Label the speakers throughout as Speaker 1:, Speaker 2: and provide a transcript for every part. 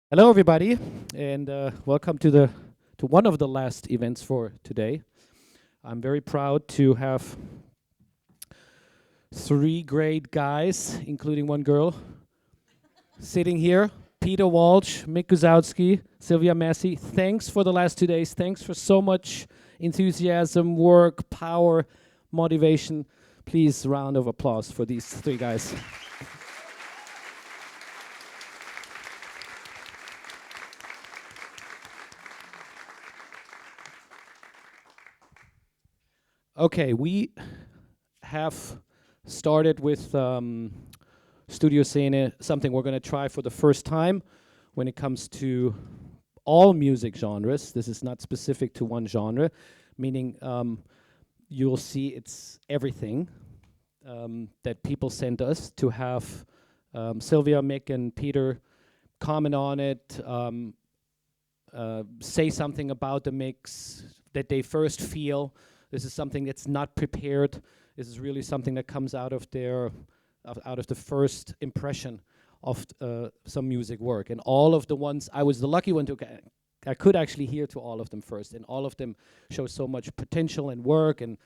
Speaker 1: Hello, everybody, and welcome to one of the last events for today. I'm very proud to have three great guys, including one girl, sitting here. Peter Walsh, Mick Guzauski, Sylvia Massy. Thanks for the last 2 days. Thanks for so much enthusiasm, work, power, motivation. Please, round of applause for these three guys. Okay, we have started with Studioszene, something we're going to try for the first time when it comes to all music genres. This is not specific to one genre, meaning you'll see it's everything that people send us to have Sylvia, Mick, and Peter comment on it, say something about the mix that they first feel. This is something that's not prepared. This is really something that comes out of the first impression of some music work. And all of the ones, I was the lucky one I could actually hear to all of them first, and all of them show so much potential and work, and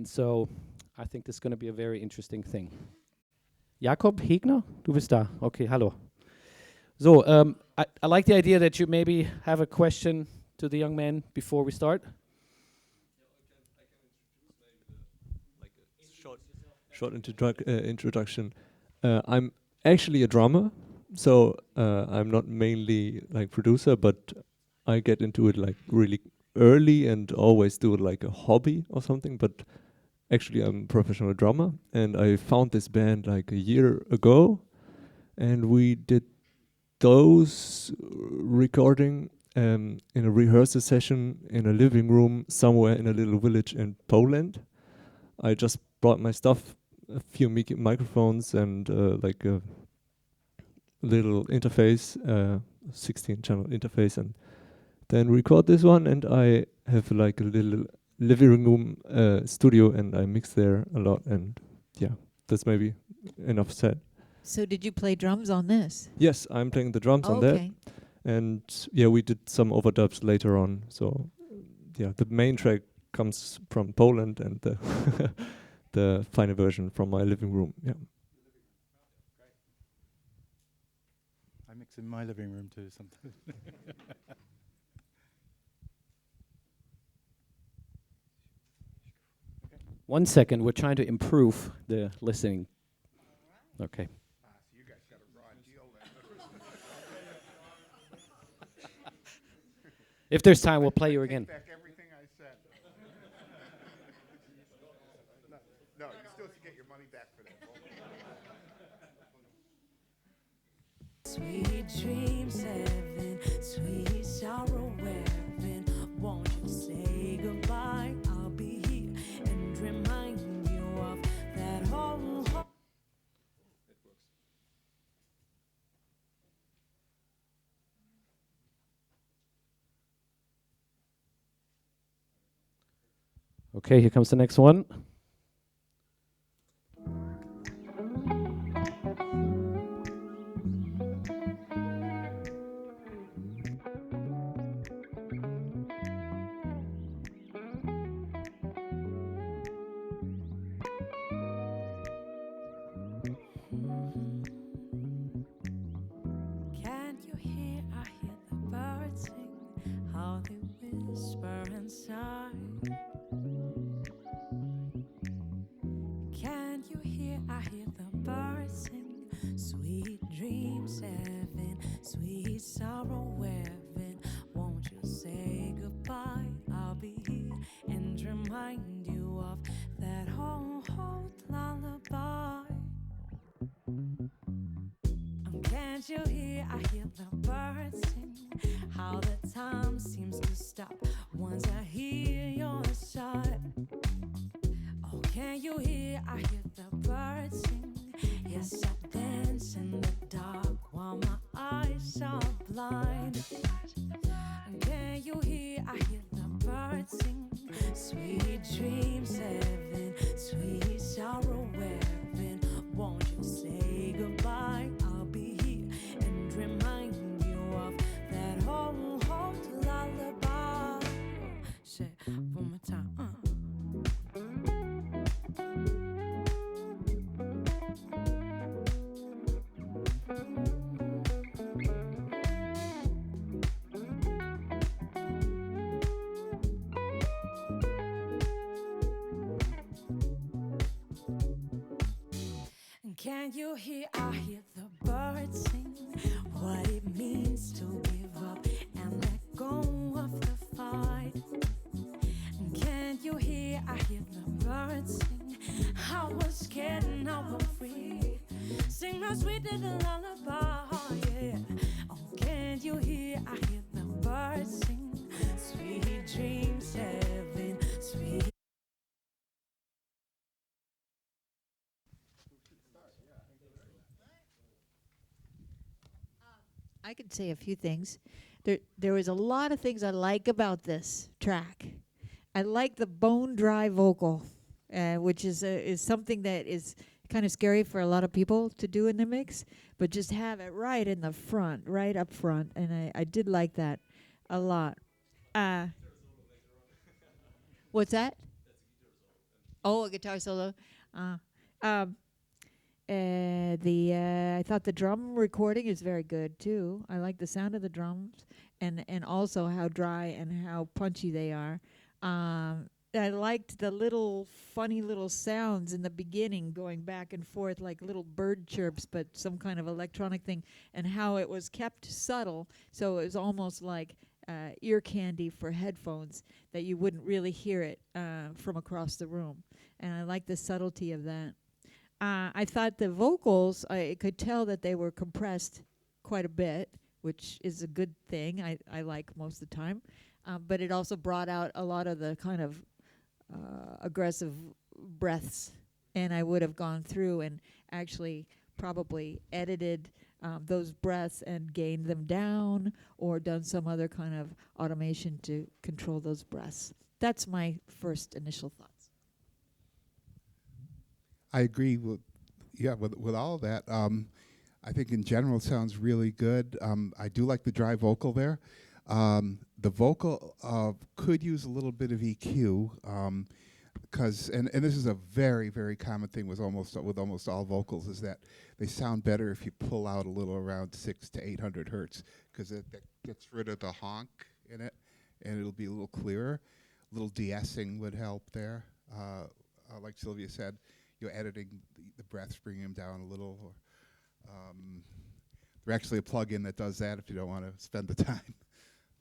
Speaker 1: so I think this is going to be a very interesting thing. Jakob Hegner, du bist da. Okay, hallo. So, I like the idea that you maybe have a question to the young man before we start.
Speaker 2: Short introduction. I'm actually a drummer, so I'm not mainly like producer, but I get into it like really early and always do it like a hobby or something. But actually, I'm a professional drummer, and I found this band like a year ago, and we did those recording in a rehearsal session in a living room somewhere in a little village in Poland. I just brought my stuff, a few microphones and like a little interface, 16-channel interface, and then record this one. And I have like a little living room studio, and I mix there a lot. And yeah, that's maybe enough said.
Speaker 3: So did you play drums on this?
Speaker 2: Yes, I'm playing the drums on that.
Speaker 3: Okay.
Speaker 2: And yeah, we did some overdubs later on. So yeah, the main track comes from Poland, and the the final version from my living room. Yeah.
Speaker 4: I mix in my living room too sometimes.
Speaker 1: 1 second, we're trying to improve the listening. Okay.
Speaker 4: So you guys got a raw deal then.
Speaker 1: If there's time, we'll play you again.
Speaker 4: Take back everything I said. No, you still should get your money back for that.
Speaker 5: Sweet dreams heaven, sweet sorrow heaven. Won't you say goodbye? I'll be here and remind you of that whole.
Speaker 1: Okay, here comes the next one.
Speaker 5: Can't you hear? I hear the birds sing, how they whisper inside. Can't you hear? I hear the birds sing, sweet dreams heaven, sweet sorrow heaven. Won't you say goodbye? I'll be here and remind you of that whole lullaby. Can't you hear? I hear the birds sing, how the time seems to stop once I hear your sigh. Oh, can you hear? I hear the birds sing. Yes, I dance in the dark while my eyes are blind. Can you hear? I hear the birds sing. Sweet dreams heaven, sweet sorrow heaven. Won't you say goodbye? I'll be here and remind Say one more time. Can you hear? I hear the birds sing. What it means to give up and let go of the fight. Can you hear? I hear the birds sing. I was scared and now I'm free. Sing my sweet little lullaby, yeah. Oh, can you hear? I hear the birds sing. Sweet dreams, heaven, sweet.
Speaker 3: I could say a few things. There was a lot of things I like about this track. I like the bone dry vocal, which is something that is kind of scary for a lot of people to do in the mix, but just have it right in the front, right up front, and I did like that a lot. What's that? Oh, a guitar solo. I thought the drum recording is very good too. I like the sound of the drums and also how dry and how punchy they are. I liked the little funny little sounds in the beginning going back and forth like little bird chirps, but some kind of electronic thing, and how it was kept subtle, so it was almost like ear candy for headphones that you wouldn't really hear it from across the room. And I like the subtlety of that. I thought the vocals, I could tell that they were compressed quite a bit, which is a good thing. I like most of the time. But it also brought out a lot of the kind of aggressive breaths. And I would have gone through and actually probably edited those breaths and gained them down or done some other kind of automation to control those breaths. That's my first initial thoughts.
Speaker 6: I agree with all of that. I think in general it sounds really good. I do like the dry vocal there. The vocal could use a little bit of EQ, because and this is a very, very common thing with almost all vocals, is that they sound better if you pull out a little around 600 to 800 hertz, because that gets rid of the honk in it, and it'll be a little clearer. A little de-essing would help there. Like Sylvia said, you're editing the breaths, bringing them down a little. Or, there's actually a plug-in that does that if you don't want to spend the time.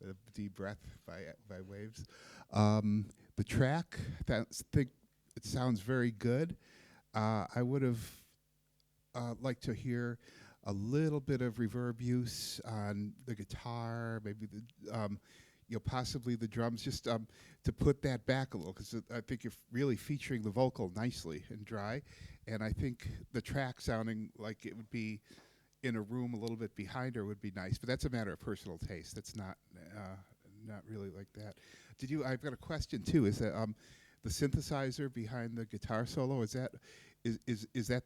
Speaker 6: The deep breath by waves. The track, think it sounds very good. I would have liked to hear a little bit of reverb use on the guitar, maybe the possibly the drums, just to put that back a little, because I think you're really featuring the vocal nicely and dry, and I think the track sounding like it would be in a room a little bit behind her would be nice, but that's a matter of personal taste. That's not really like that. I've got a question too. Is that the synthesizer behind the guitar solo? Is that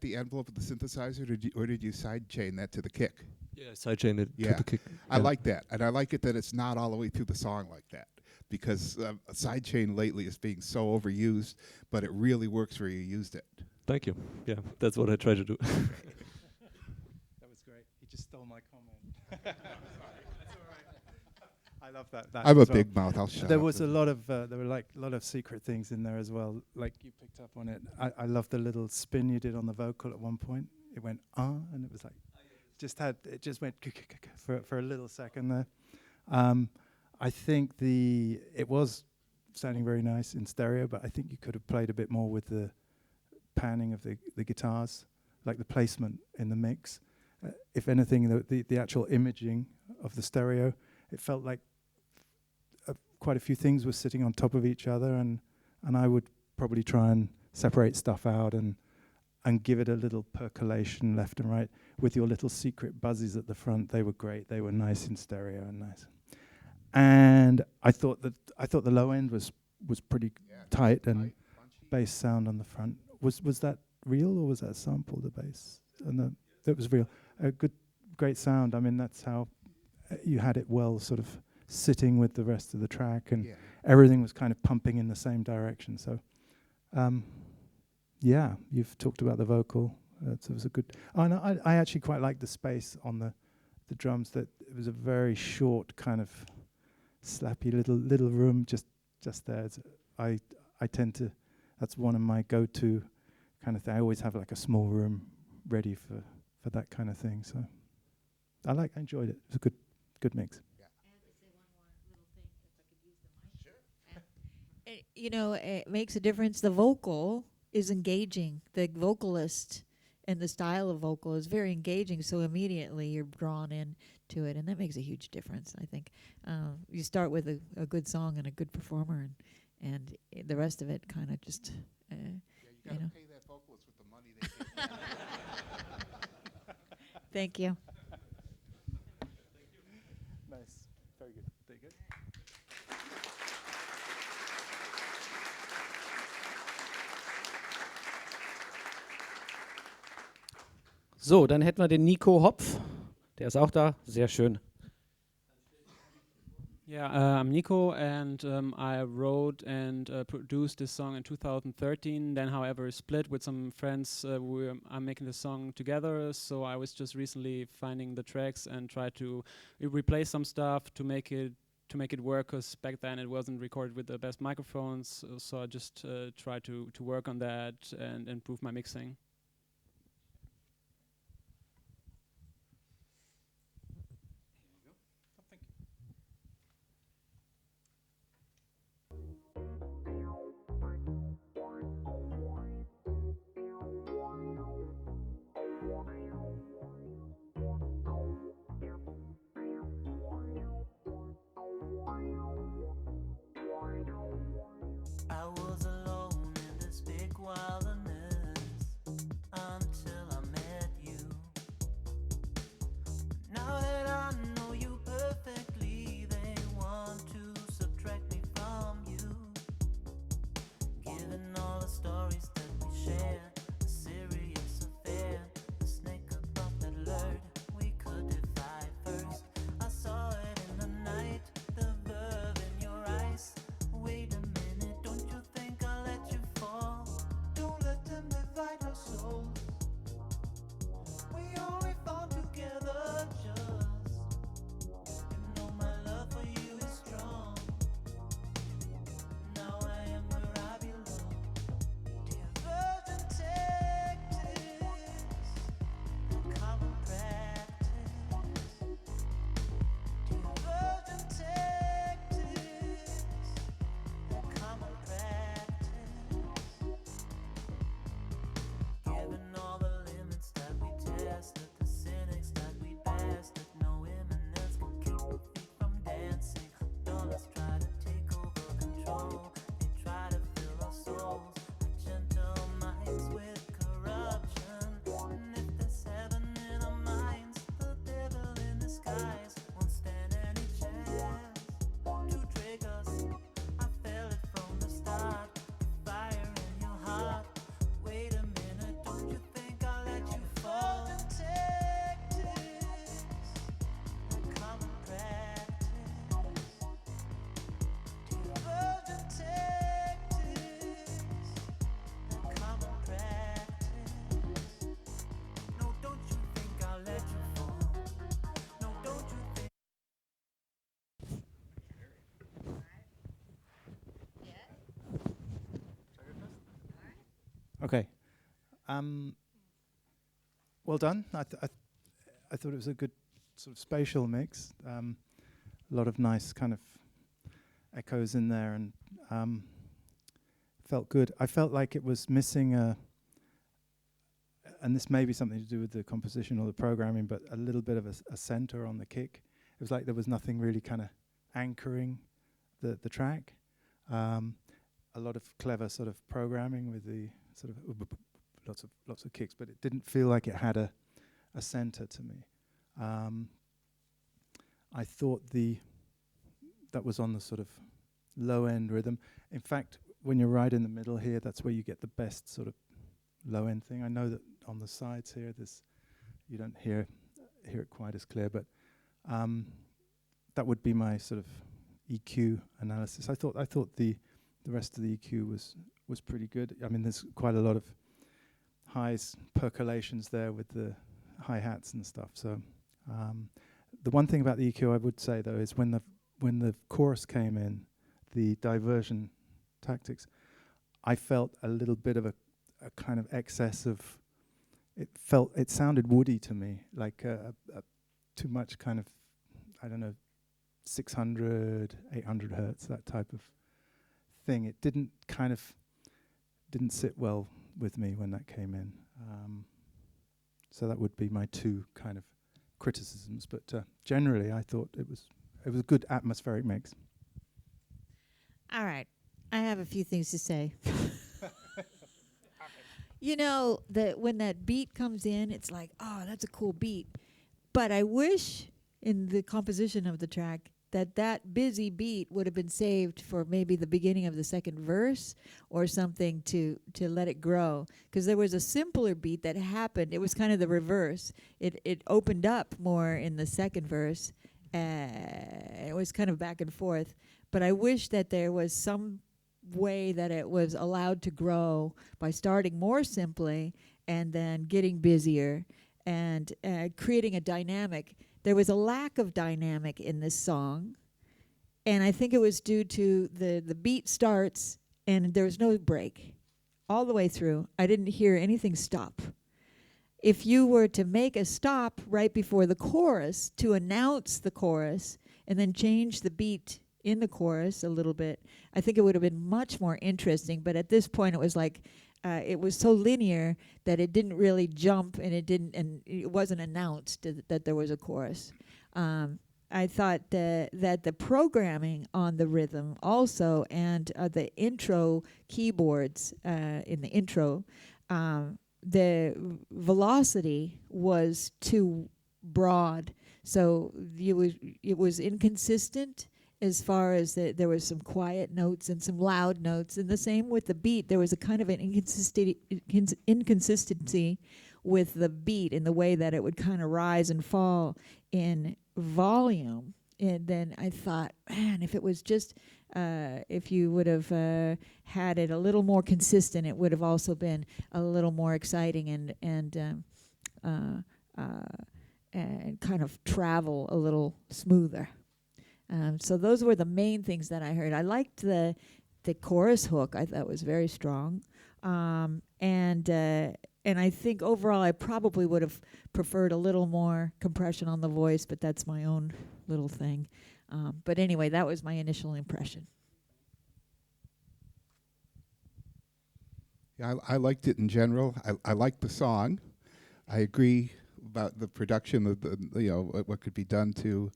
Speaker 6: the envelope of the synthesizer, or did you sidechain that to the kick?
Speaker 2: Yeah, sidechain it to the kick.
Speaker 6: I like that, and I like it that it's not all the way through the song like that, because a sidechain lately is being so overused, but it really works where you used it.
Speaker 2: Thank you. Yeah, that's what I try to do.
Speaker 4: That was great. He just stole my comment. That's all right. I love that.
Speaker 6: I'm a
Speaker 4: as well.
Speaker 6: big mouth. I'll shut
Speaker 4: There
Speaker 6: up.
Speaker 4: was a lot of there were like a lot of secret things in there as well. Like you picked up on it. I love the little spin you did on the vocal at one point. It went and it was like it just went for a little second there. I think it was sounding very nice in stereo, but I think you could have played a bit more with the panning of the guitars, like the placement in the mix. If anything, the actual imaging of the stereo, it felt like quite a few things were sitting on top of each other, and I would probably try and separate stuff out and give it a little percolation left and right with your little secret buzzies at the front. They were great. They were nice in stereo and nice. And I thought the low end was pretty tight and bass sound on the front. Was that real, or was that sample, the bass? And that was real. A great sound. I mean, that's how you had it well sort of sitting with the rest of the track, and
Speaker 6: Yeah.
Speaker 4: everything was kind of pumping in the same direction. So, yeah, you've talked about the vocal. So it was a good. Oh, no, I actually quite liked the space on the drums. That it was a very short kind of slappy little room just there. I tend to. That's one of my go-to kind of thing. I always have like a small room ready for that kind of thing. So I enjoyed it. It was a good mix.
Speaker 3: You know, it makes a difference. The vocal is engaging. The vocalist and the style of vocal is very engaging. So immediately you're drawn in to it, and that makes a huge difference. I think you start with a good song and a good performer, and the rest of it kind of just.
Speaker 6: Yeah, you got to pay that vocalist with the money they get.
Speaker 3: Thank you.
Speaker 4: Nice, very good, very good.
Speaker 1: So, dann hätten wir den Nico Hopf. Der ist auch da. Sehr schön.
Speaker 7: Yeah, I'm Nico, and I wrote and produced this song in 2013. Then, however, split with some friends. I'm making the song together, so I was just recently finding the tracks and try to replace some stuff to make it work. Because back then it wasn't recorded with the best microphones, so I just try to work on that and improve my mixing.
Speaker 8: I was alone in this big wilderness until I met you. Now that I know you perfectly, they want to subtract me from you. Given all the stories that we share, a serious affair, the snake above that lured, we could divide first. I saw it in the night, the verve in your eyes. Wait a minute, don't you think I'll let you fall? Don't let them divide our souls. We only fall together just. You know my love for you is strong. Now I am where I belong. Dear virgin, take this, the common practice. Dear virgin, take this, the common practice. Given all the limits that we tested, the cynics that we bested, no imminence can keep our feet from dancing. Dollars try to take over control. They try to fill our souls like gentle minds with corruption. And if there's heaven in our minds, the devil in disguise won't stand any chance to trick us. I felt it from the start, the fire in your heart. Wait a minute, don't you think I'll let you fall? And take this, the common practice. Dear virgin, take this, the common practice. No, don't you think I'll let you fall? No, don't you think.
Speaker 4: Okay. Well done. I thought it was a good sort of spatial mix. A lot of nice kind of echoes in there, and felt good. I felt like it was missing and this may be something to do with the composition or the programming, but a little bit of a center on the kick. It was like there was nothing really kind of anchoring the track. A lot of clever sort of programming with the sort of lots of kicks, but it didn't feel like it had a center to me. I thought that was on the sort of low end rhythm. In fact, when you're right in the middle here, that's where you get the best sort of low end thing. I know that on the sides here, you don't hear it quite as clear, but that would be my sort of EQ analysis. I thought the rest of the EQ was pretty good. I mean, there's quite a lot of highs, percolations there with the hi-hats and stuff. So the one thing about the EQ I would say though is when the chorus came in, the diversion tactics, I felt a little bit of a kind of excess of. It sounded woody to me, like too much kind of, I don't know, 600, 800 hertz, that type of thing. It didn't sit well with me when that came in. So that would be my two kind of criticisms. But generally, I thought it was a good atmospheric mix.
Speaker 3: All right. I have a few things to say. You know, when that beat comes in, it's like, oh, that's a cool beat. But I wish in the composition of the track that busy beat would have been saved for maybe the beginning of the second verse or something to let it grow. Because there was a simpler beat that happened. It was kind of the reverse. It opened up more in the second verse. It was kind of back and forth. But I wish that there was some way that it was allowed to grow by starting more simply and then getting busier and creating a dynamic. There was a lack of dynamic in this song, and I think it was due to the beat starts and there was no break all the way through. I didn't hear anything stop. If you were to make a stop right before the chorus to announce the chorus and then change the beat in the chorus a little bit, I think it would have been much more interesting. But at this point, it was like it was so linear that it didn't really jump, and it wasn't announced that there was a chorus. I thought that the programming on the rhythm also and the intro keyboards in the intro, the velocity was too broad, so it was inconsistent. As far as there was some quiet notes and some loud notes, and the same with the beat. There was a kind of an inconsistency with the beat in the way that it would kind of rise and fall in volume. And then I thought, man, if it was just, if you would have had it a little more consistent, it would have also been a little more exciting and kind of travel a little smoother. So those were the main things that I heard. I liked the chorus hook. I thought was very strong, and I think overall I probably would have preferred a little more compression on the voice, but that's my own little thing. But anyway, that was my initial impression.
Speaker 6: Yeah, I liked it in general. I liked the song. I agree about the production of what could be done to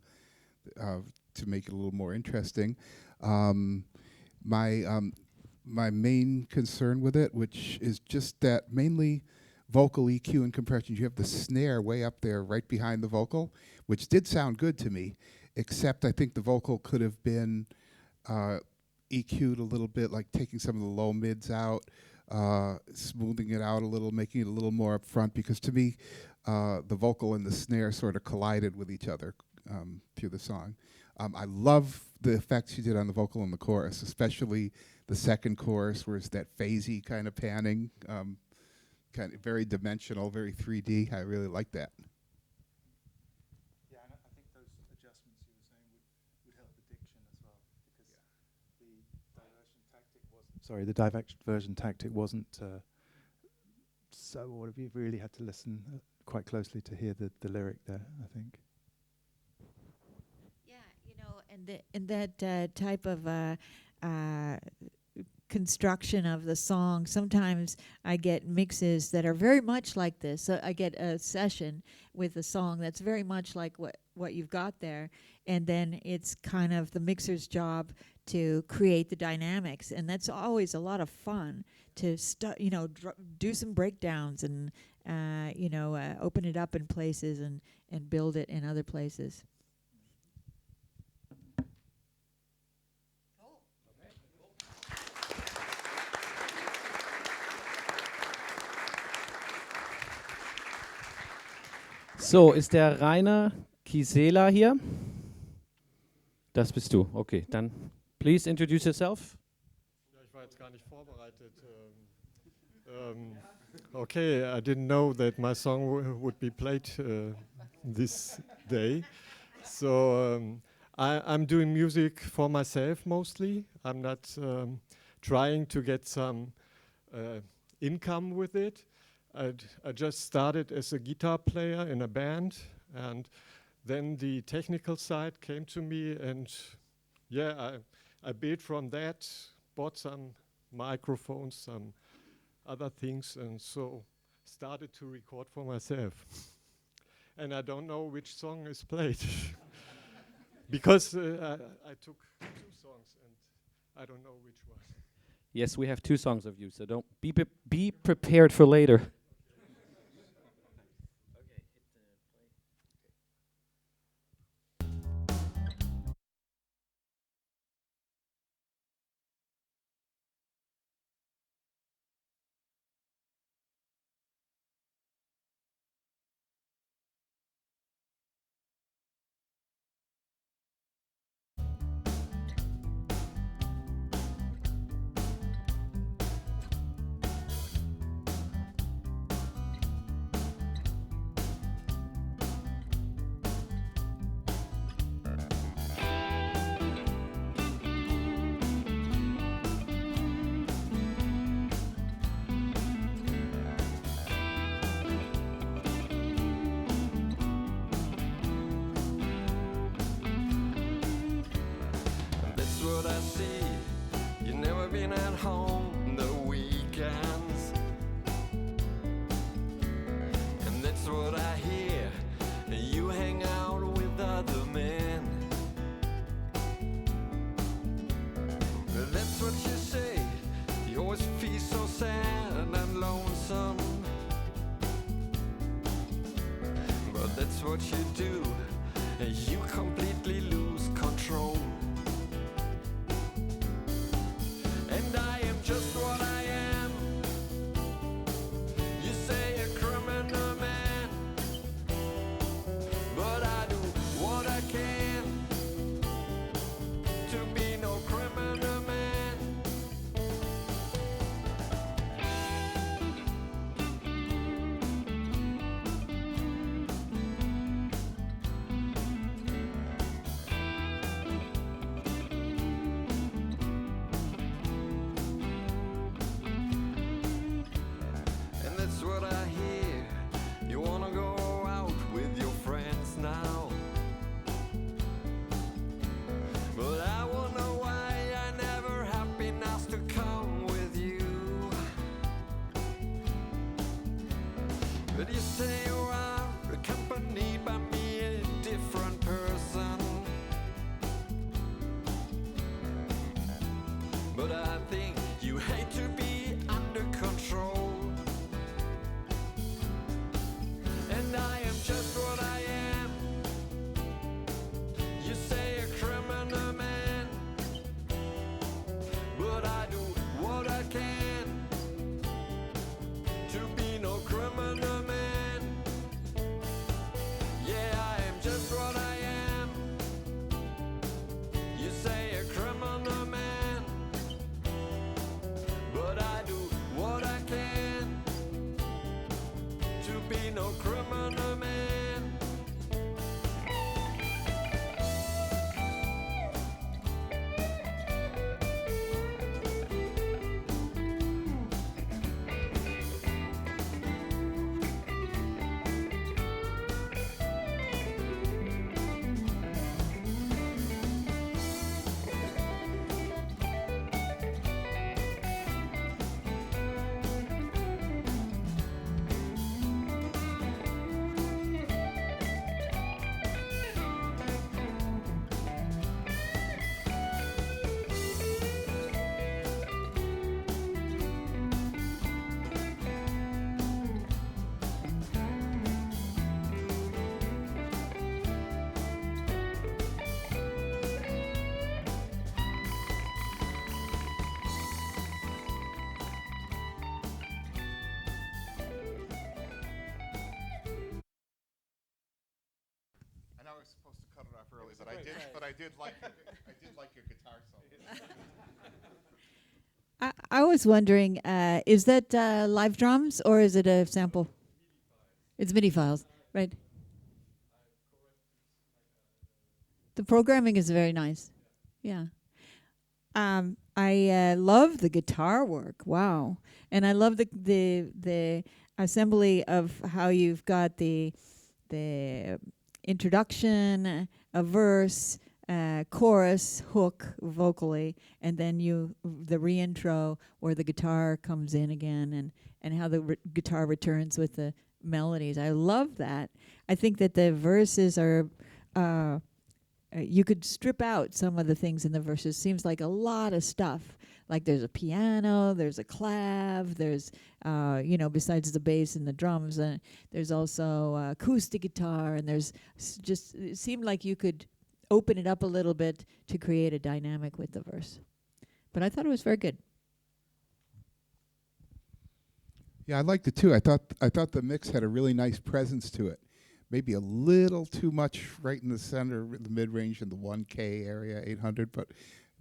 Speaker 6: make it a little more interesting. My main concern with it, which is just that mainly vocal EQ and compression, you have the snare way up there right behind the vocal, which did sound good to me, except I think the vocal could have been EQ'd a little bit, like taking some of the low mids out, smoothing it out a little, making it a little more up front, because to me, the vocal and the snare sort of collided with each other through the song. I love the effects she did on the vocal in the chorus, especially the second chorus, where it's that phasey kind of panning, kind of very dimensional, very 3D. I really like that.
Speaker 4: Yeah, and I think those adjustments you were saying would help the diction as well, because the diversion tactic wasn't so. What have you really had to listen quite closely to hear the lyric there, I think.
Speaker 3: And that type of construction of the song, sometimes I get mixes that are very much like this. So I get a session with a song that's very much like what you've got there, and then it's kind of the mixer's job to create the dynamics, and that's always a lot of fun to do some breakdowns and open it up in places and build it in other places.
Speaker 1: So, ist der Rainer Kisela hier? Das bist du. Okay, dann please introduce yourself.
Speaker 9: Ja, ich war jetzt gar nicht vorbereitet. Okay, I didn't know that my song would be played this day. So I'm doing music for myself mostly. I'm not trying to get some income with it. I just started as a guitar player in a band, and then the technical side came to me, and yeah, I built from that, bought some microphones, some other things, and so started to record for myself. And I don't know which song is played because I took 2 songs and I don't know which one.
Speaker 1: Yes, we have 2 songs of you, so don't be prepared for later.
Speaker 10: That's what I see. You've never been at home the weekends. And that's what I hear. You hang out with other men. That's what you say. You always feel so sad and lonesome. But that's what you do. You completely lose control. And I am just what I am. You say a criminal man, but I do what I can to be no criminal man. And that's what I hear. You wanna go out with your friends now. But I wonder why I never have been asked to come with you. But you say you are accompanied by me, a different person. But I think you hate to be under control. And I am just what I am. You say a criminal man, but I do what I can to be no criminal man. Yeah, I am just what I am. You say a criminal man,
Speaker 6: really, but I did like your guitar solo.
Speaker 3: I was wondering, is that live drums or is it a sample? It's MIDI files, right? The programming is very nice. Yeah. I love the guitar work. Wow. And I love the assembly of how you've got the introduction, a verse, chorus, hook vocally, and then the reintro where the guitar comes in again, and how the guitar returns with the melodies. I love that. I think that the verses are. You could strip out some of the things in the verses. Seems like a lot of stuff. Like there's a piano, there's a clav, there's besides the bass and the drums, there's also acoustic guitar, and there's just it seemed like you could open it up a little bit to create a dynamic with the verse. But I thought it was very good.
Speaker 6: Yeah, I liked it too. I thought the mix had a really nice presence to it. Maybe a little too much right in the center, the mid-range in the 1K area, 800, but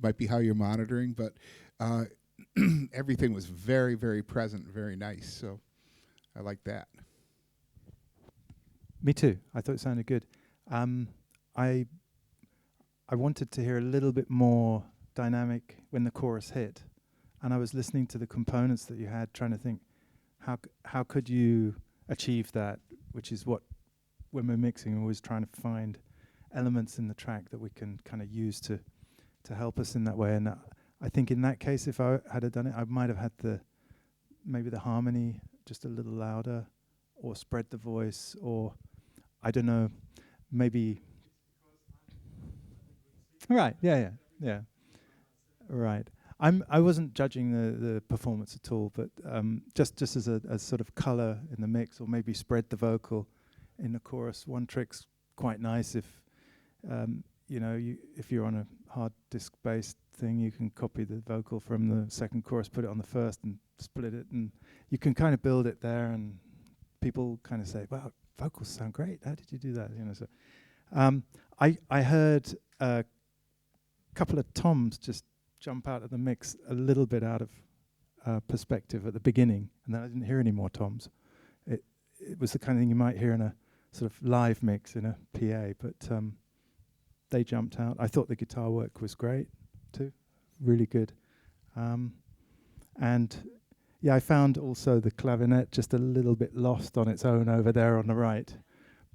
Speaker 6: might be how you're monitoring. But everything was very, very present, very nice. So I like that.
Speaker 4: Me too. I thought it sounded good. I wanted to hear a little bit more dynamic when the chorus hit, and I was listening to the components that you had, trying to think how could you achieve that, which is what, when we're mixing, we're always trying to find elements in the track that we can kind of use to help us in that way. And I think in that case, if I had done it, I might have had maybe the harmony just a little louder, or spread the voice, or I don't know, maybe. Right. Yeah. Right. I wasn't judging the performance at all, but just as a sort of color in the mix, or maybe spread the vocal in the chorus. One trick's quite nice if if you're on a hard disk based thing, you can copy the vocal from the second chorus, put it on the first, and split it, and you can kind of build it there. And people kind of say, "Wow, vocals sound great. How did you do that?" So I heard a couple of toms just jump out of the mix a little bit out of perspective at the beginning, and then I didn't hear any more toms. It was the kind of thing you might hear in a sort of live mix in a PA, but they jumped out. I thought the guitar work was great too, really good. And yeah, I found also the clavinet just a little bit lost on its own over there on the right,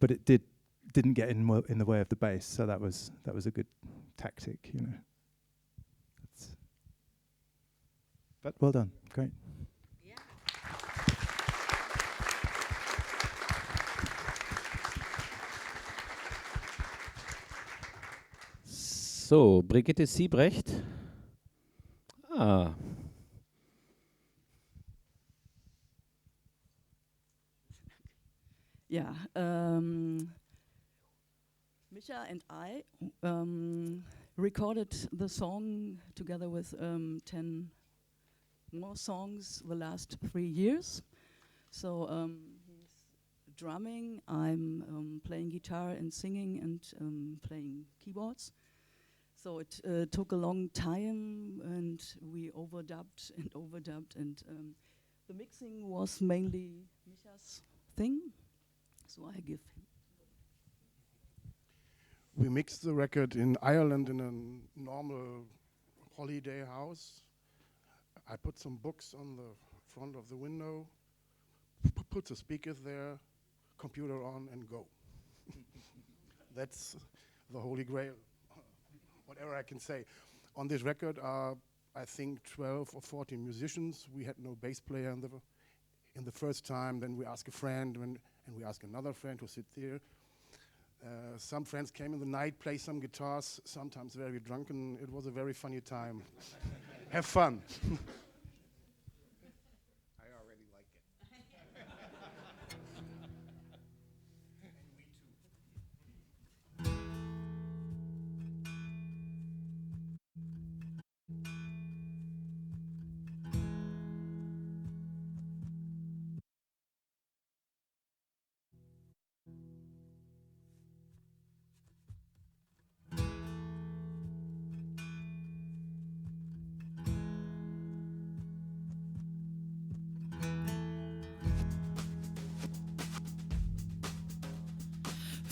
Speaker 4: but it didn't get in the way of the bass, so that was a good tactic, But well done, great.
Speaker 1: So, Brigitte Siebrecht. Ah.
Speaker 11: Yeah, Micha and I recorded the song together with 10 more songs the last 3 years. So he's drumming, I'm playing guitar and singing and playing keyboards. So it took a long time, and we overdubbed, and the mixing was mainly Micha's thing. So I give him.
Speaker 12: We mixed the record in Ireland in a normal holiday house. I put some books on the front of the window, put the speakers there, computer on, and go. That's the holy grail, whatever I can say. On this record are, I think, 12 or 14 musicians. We had no bass player in the first time. Then we asked a friend, and we asked another friend who sit there. Some friends came in the night, play some guitars, sometimes very drunken. It was a very funny time. Have fun.
Speaker 6: I already like it.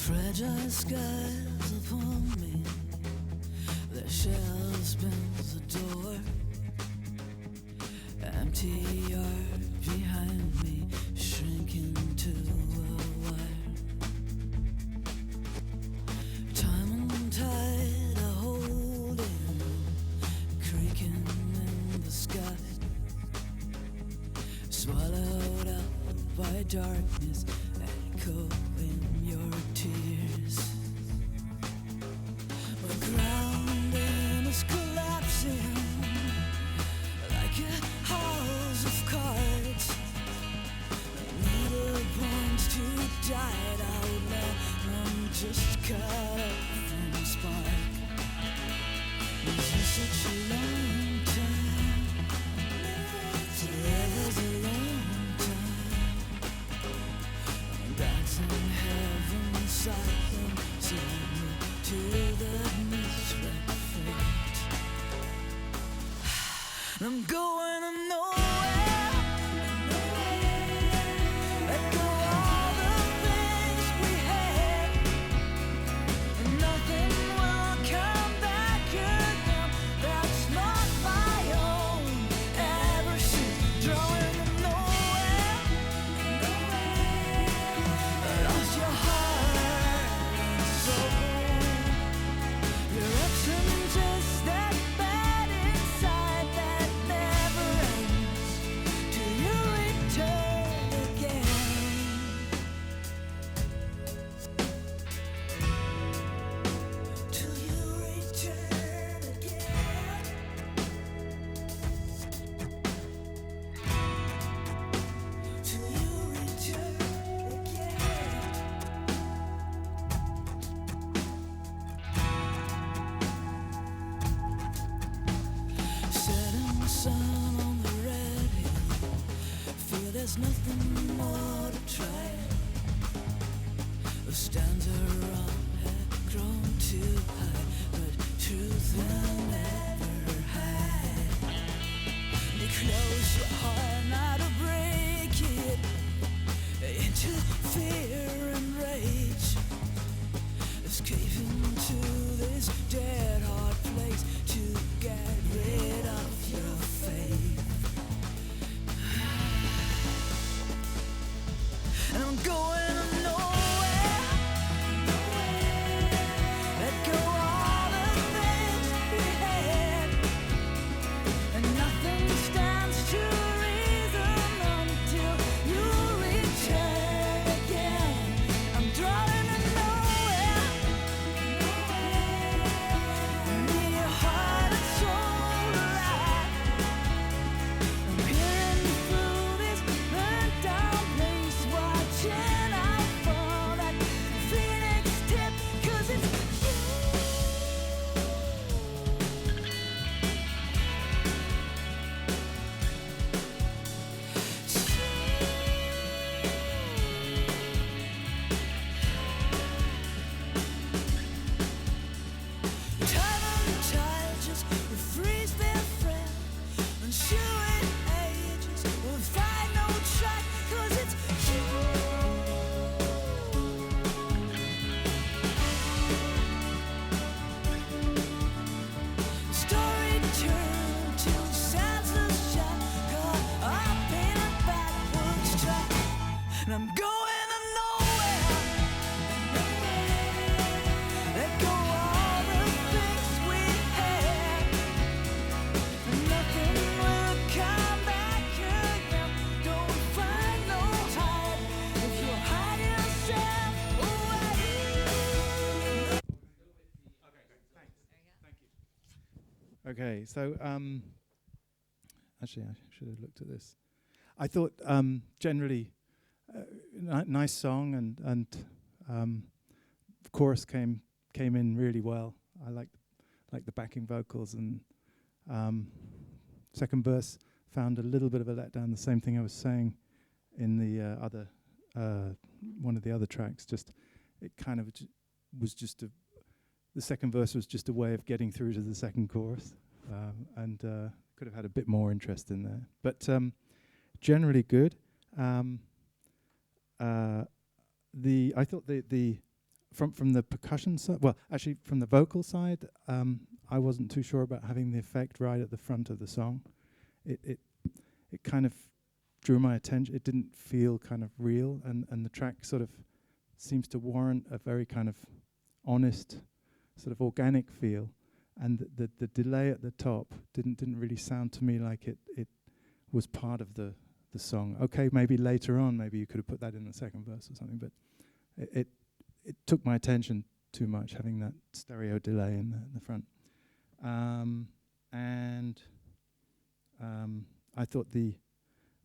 Speaker 5: Fragile skies upon me, the shell spins the door. Empty yard behind me, shrinking to a wire. Time and tide are holding, creaking in the sky. Swallowed up by darkness, echoing your tears. My grounding is collapsing like a house of cards. Needle points to died out now. I'm just caught up from spark. This is such a long time. Forever's a long time. Dancing heaven silent, send me to the misread fate. I'm going to nowhere. Let go all the things we had, and nothing will come back again. That's not my own ever since drawing to nowhere. Lost your heart and soul. Your absence is that bad inside that never ends till you return again. Till you return again. Till you return again. Setting sun on the red hill. Feel there's nothing more to try. The stanza wrong had grown too high, but truth will never hide. You close your heart now to break it into fear and rage. Escaping to this dead hard place to get rid of your faith. And I'm going to nowhere. Let go all the things we had, and nothing stands to reason until you return again. I'm drawing to nowhere. Need your heart and soul alive. I'm peering through this burnt down place, watching out for that phoenix tip, 'cause it's you. Time and tide just freeze their friend, and chewing ages will find no track, 'cause it's you. The story turned till senseless shot, caught up in a backwards track, and I'm going to nowhere. Let go all the things we had, and nothing will come back again. Don't find no hide if you hide yourself away.
Speaker 4: Okay, so actually, I should have looked at this. I thought generally nice song, and chorus came in really well. I like the backing vocals, and second verse found a little bit of a letdown. The same thing I was saying in the other one of the other tracks. Just it kind of was just the second verse was just a way of getting through to the second chorus, and could have had a bit more interest in there. But generally good. I thought the from the percussion side, well, actually from the vocal side, I wasn't too sure about having the effect right at the front of the song. It kind of drew my attention. It didn't feel kind of real, and the track sort of seems to warrant a very kind of honest, sort of organic feel. And the delay at the top didn't really sound to me like it was part of the song. Okay, maybe later on, maybe you could have put that in the second verse or something, but it took my attention too much, having that stereo delay in the front. I thought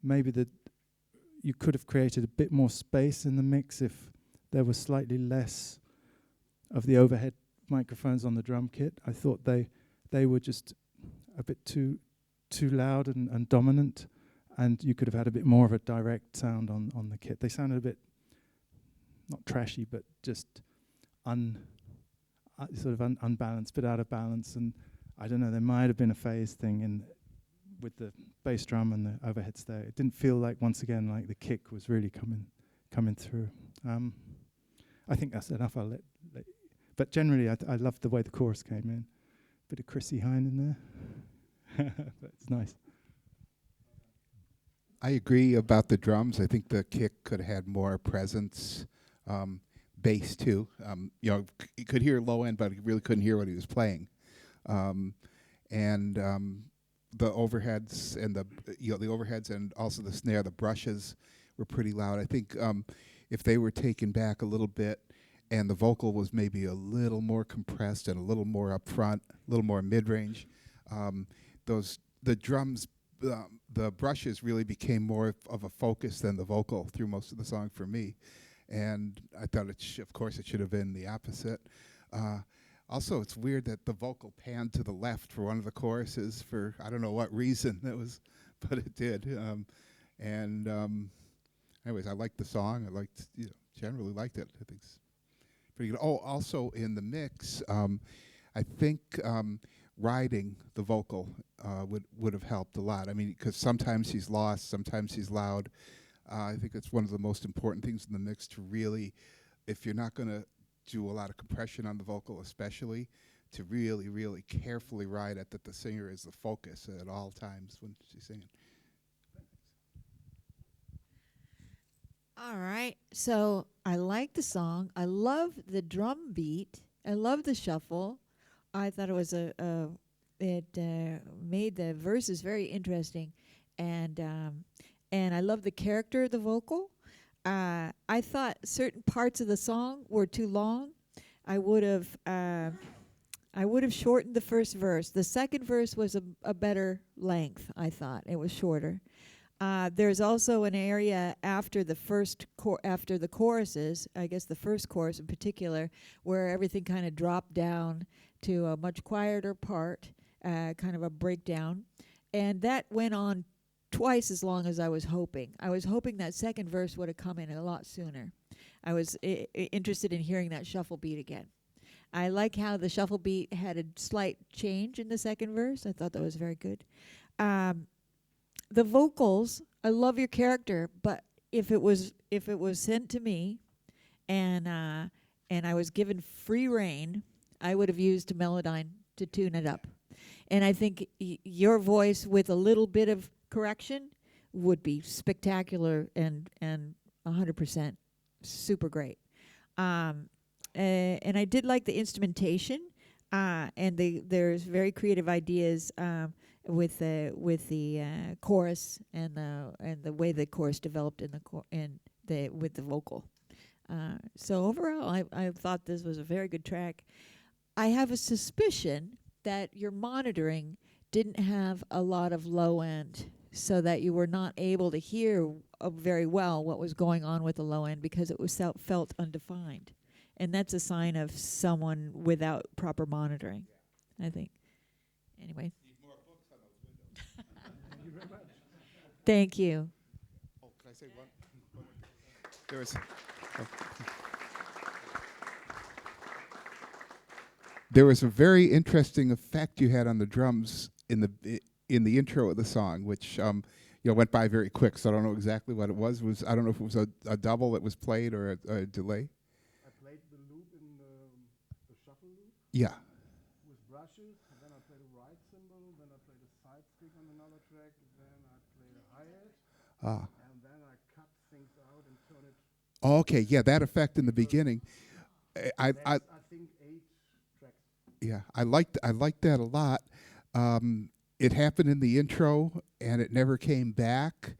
Speaker 4: maybe you could have created a bit more space in the mix if there was slightly less of the overhead microphones on the drum kit. I thought they were just a bit too loud and dominant, and you could have had a bit more of a direct sound on the kit. They sounded a bit, not trashy, but just unbalanced, bit out of balance. And I don't know, there might have been a phase thing with the bass drum and the overheads there. It didn't feel like, once again, like the kick was really coming through. I think that's enough. I'll let but generally, I loved the way the chorus came in. Bit of Chrissy Hine in there. But it's nice.
Speaker 6: I agree about the drums. I think the kick could have had more presence. Bass too. You could hear low end, but you really couldn't hear what he was playing. And the overheads and the overheads and also the snare, the brushes were pretty loud. I think if they were taken back a little bit, and the vocal was maybe a little more compressed and a little more up front, a little more mid-range, the drums, the brushes really became more of a focus than the vocal through most of the song for me. And I thought of course it should have been the opposite. Also, it's weird that the vocal panned to the left for one of the choruses for I don't know what reason but it did. Anyways, I liked the song. Generally liked it. I think it's pretty good. Oh, also in the mix, I think riding the vocal would have helped a lot. I mean, because sometimes he's lost, sometimes he's loud. I think that's one of the most important things in the mix to really, if you're not going to do a lot of compression on the vocal especially, to really, really carefully ride it, that the singer is the focus at all times when she's singing.
Speaker 3: All right. So I like the song. I love the drum beat. I love the shuffle. I thought it was it made the verses very interesting, and I love the character of the vocal. I thought certain parts of the song were too long. I would have shortened the first verse. The second verse was a better length. I thought it was shorter. There's also an area after the after the choruses, I guess the first chorus in particular, where everything kind of dropped down to a much quieter part, kind of a breakdown. And that went on twice as long as I was hoping. I was hoping that second verse would have come in a lot sooner. I was interested in hearing that shuffle beat again. I like how the shuffle beat had a slight change in the second verse. I thought that was very good. The vocals, I love your character, but if it was sent to me, and I was given free rein, I would have used Melodyne to tune it up. And I think your voice with a little bit of correction would be spectacular and 100% super great. And I did like the instrumentation, and there's very creative ideas with the chorus and the way the chorus developed with the vocal. So overall, I thought this was a very good track. I have a suspicion that your monitoring didn't have a lot of low end, so that you were not able to hear very well what was going on with the low end because it was felt undefined. And that's a sign of someone without proper monitoring, I think. Anyway. Thank you.
Speaker 6: Oh, can I say one? There was. There was a very interesting effect you had on the drums in the intro of the song, which went by very quick. So I don't know exactly what it was. I don't know if it was a double that was played or a delay.
Speaker 12: I played the loop in
Speaker 6: Yeah.
Speaker 12: with brushes, and then I play the right cymbal, then I play the side stick on another track, then I play the hi-hat,
Speaker 6: Ah.
Speaker 12: and then I cut things out and turn it.
Speaker 6: Okay. Yeah, that effect in the beginning. I
Speaker 12: That's, I think 8 tracks.
Speaker 6: Yeah, I liked that a lot. It happened in the intro, and it never came back.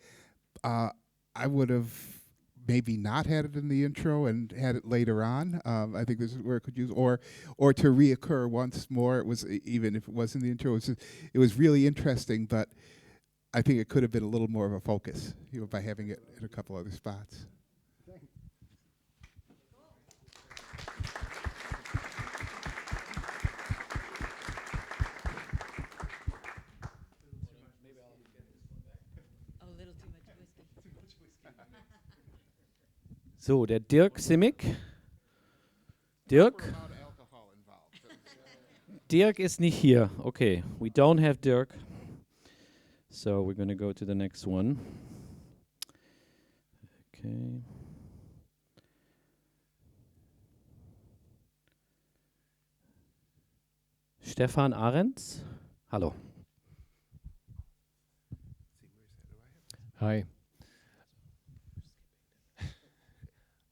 Speaker 6: I would have maybe not had it in the intro and had it later on. I think this is where it could use, or to reoccur once more. It was even if it was in the intro, it was really interesting, but I think it could have been a little more of a focus, by having it in a couple other spots.
Speaker 3: A little too much whiskey.
Speaker 1: So, der Dirk Simic. Dirk? Dirk is nicht hier. Okay, we don't have Dirk. So we're going to go to the next one. Okay. Stefan Ahrens. Hallo.
Speaker 13: Hi.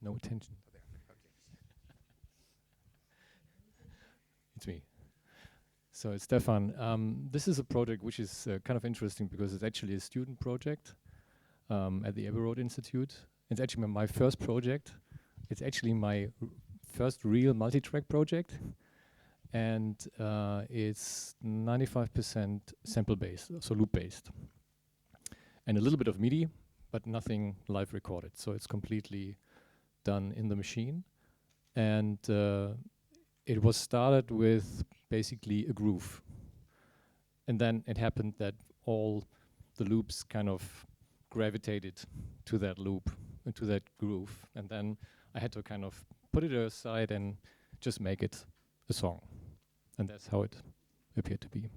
Speaker 13: No attention. It's me. So it's Stefan. This is a project which is kind of interesting because it's actually a student project at the Abbey Road Institute. It's actually my first project. It's actually my first real multi-track project. And it's 95% sample-based, so loop-based. And a little bit of MIDI, but nothing live recorded. So it's completely done in the machine. And it was started with basically a groove. And then it happened that all the loops kind of gravitated to that loop, to that groove. And then I had to kind of put it aside and just make it a song. And that's how it appeared to be.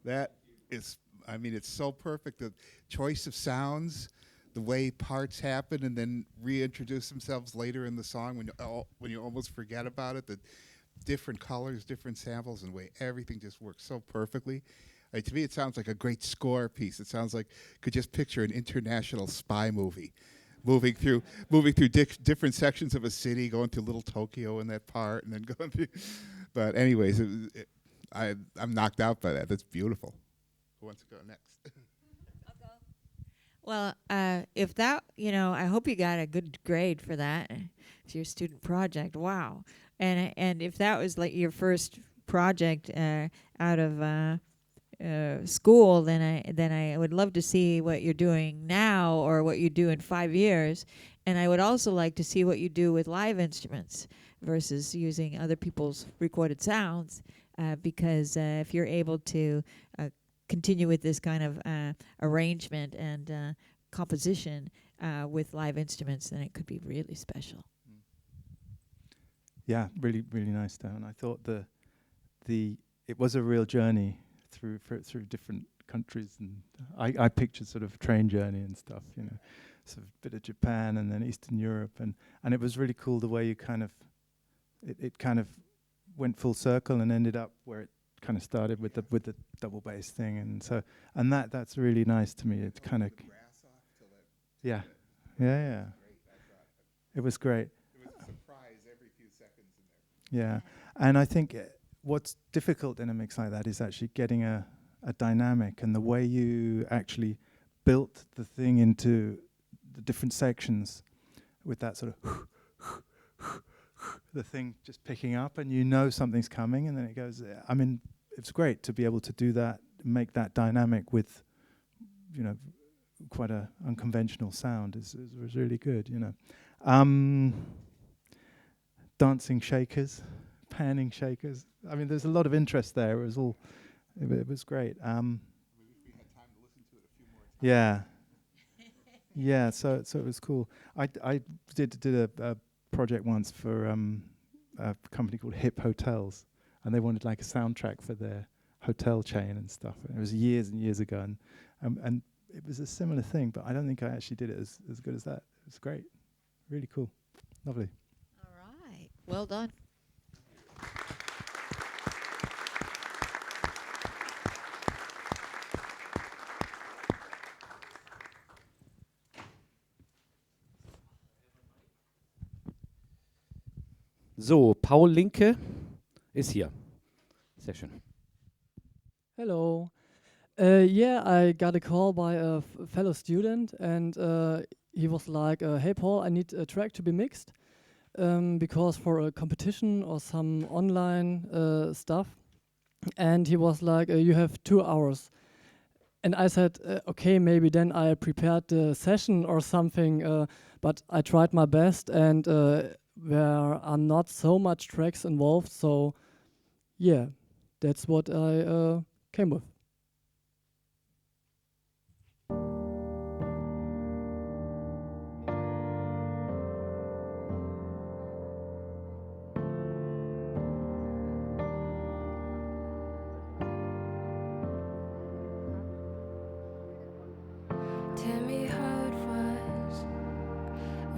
Speaker 6: That is, I mean, it's so perfect. The choice of sounds, the way parts happen and then reintroduce themselves later in the song when you almost forget about it, the different colors, different samples, and the way everything just works so perfectly. To me, it sounds like a great score piece. It sounds like could just picture an international spy movie, moving through different sections of a city, going through Little Tokyo in that part, and then going through. But anyways, I'm knocked out by that. That's beautiful. Who wants to go next?
Speaker 3: Well, if that, I hope you got a good grade for that. It's your student project. Wow. And if that was like your first project out of school, then I would love to see what you're doing now or what you do in 5 years. And I would also like to see what you do with live instruments versus using other people's recorded sounds, because if you're able to continue with this kind of arrangement and composition with live instruments, then it could be really special.
Speaker 4: Yeah, really, really nice, Dan. I thought it was a real journey through different countries, and I pictured sort of a train journey and stuff, sort of a bit of Japan and then Eastern Europe, and it was really cool the way you kind of it kind of went full circle and ended up where it kind of started with the double bass thing, and that's really nice to me. It's kind of yeah. It was great.
Speaker 6: It was a surprise every few seconds in there.
Speaker 4: Yeah, and I think what's difficult in a mix like that is actually getting a dynamic, and the way you actually built the thing into the different sections with that sort of the thing just picking up, and something's coming, and then it goes. I mean, it's great to be able to do that, make that dynamic with, quite a unconventional sound. It was really good, Dancing shakers, panning shakers. I mean, there's a lot of interest there. It was great.
Speaker 6: Maybe if we had time to listen to it a few more times.
Speaker 4: Yeah. So it was cool. I did a project once for a company called Hip Hotels, and they wanted like a soundtrack for their hotel chain and stuff. And it was years and years ago, and it was a similar thing, but I don't think I actually did it as good as that. It was great, really cool, lovely.
Speaker 3: All right, well done.
Speaker 1: So, Paul Linke ist hier. Sehr schön.
Speaker 14: Hello. Yeah, I got a call by a fellow student, and he was like, hey Paul, I need a track to be mixed because for a competition or some online stuff. And he was like, you have 2 hours. And I said, okay, maybe then I prepared the session or something, but I tried my best, and there are not so much tracks involved, so yeah, that's what I came with.
Speaker 5: Tell me how it was.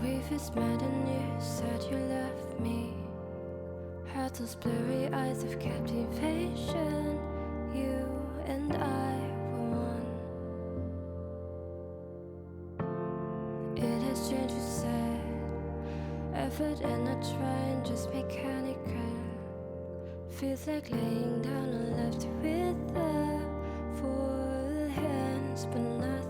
Speaker 5: We first met and you said you loved me. Had those blurry eyes of captivation. You and I were one. It has changed, you said. Effort and not trying, just mechanical. Feels like laying down and left with the full hands, but nothing.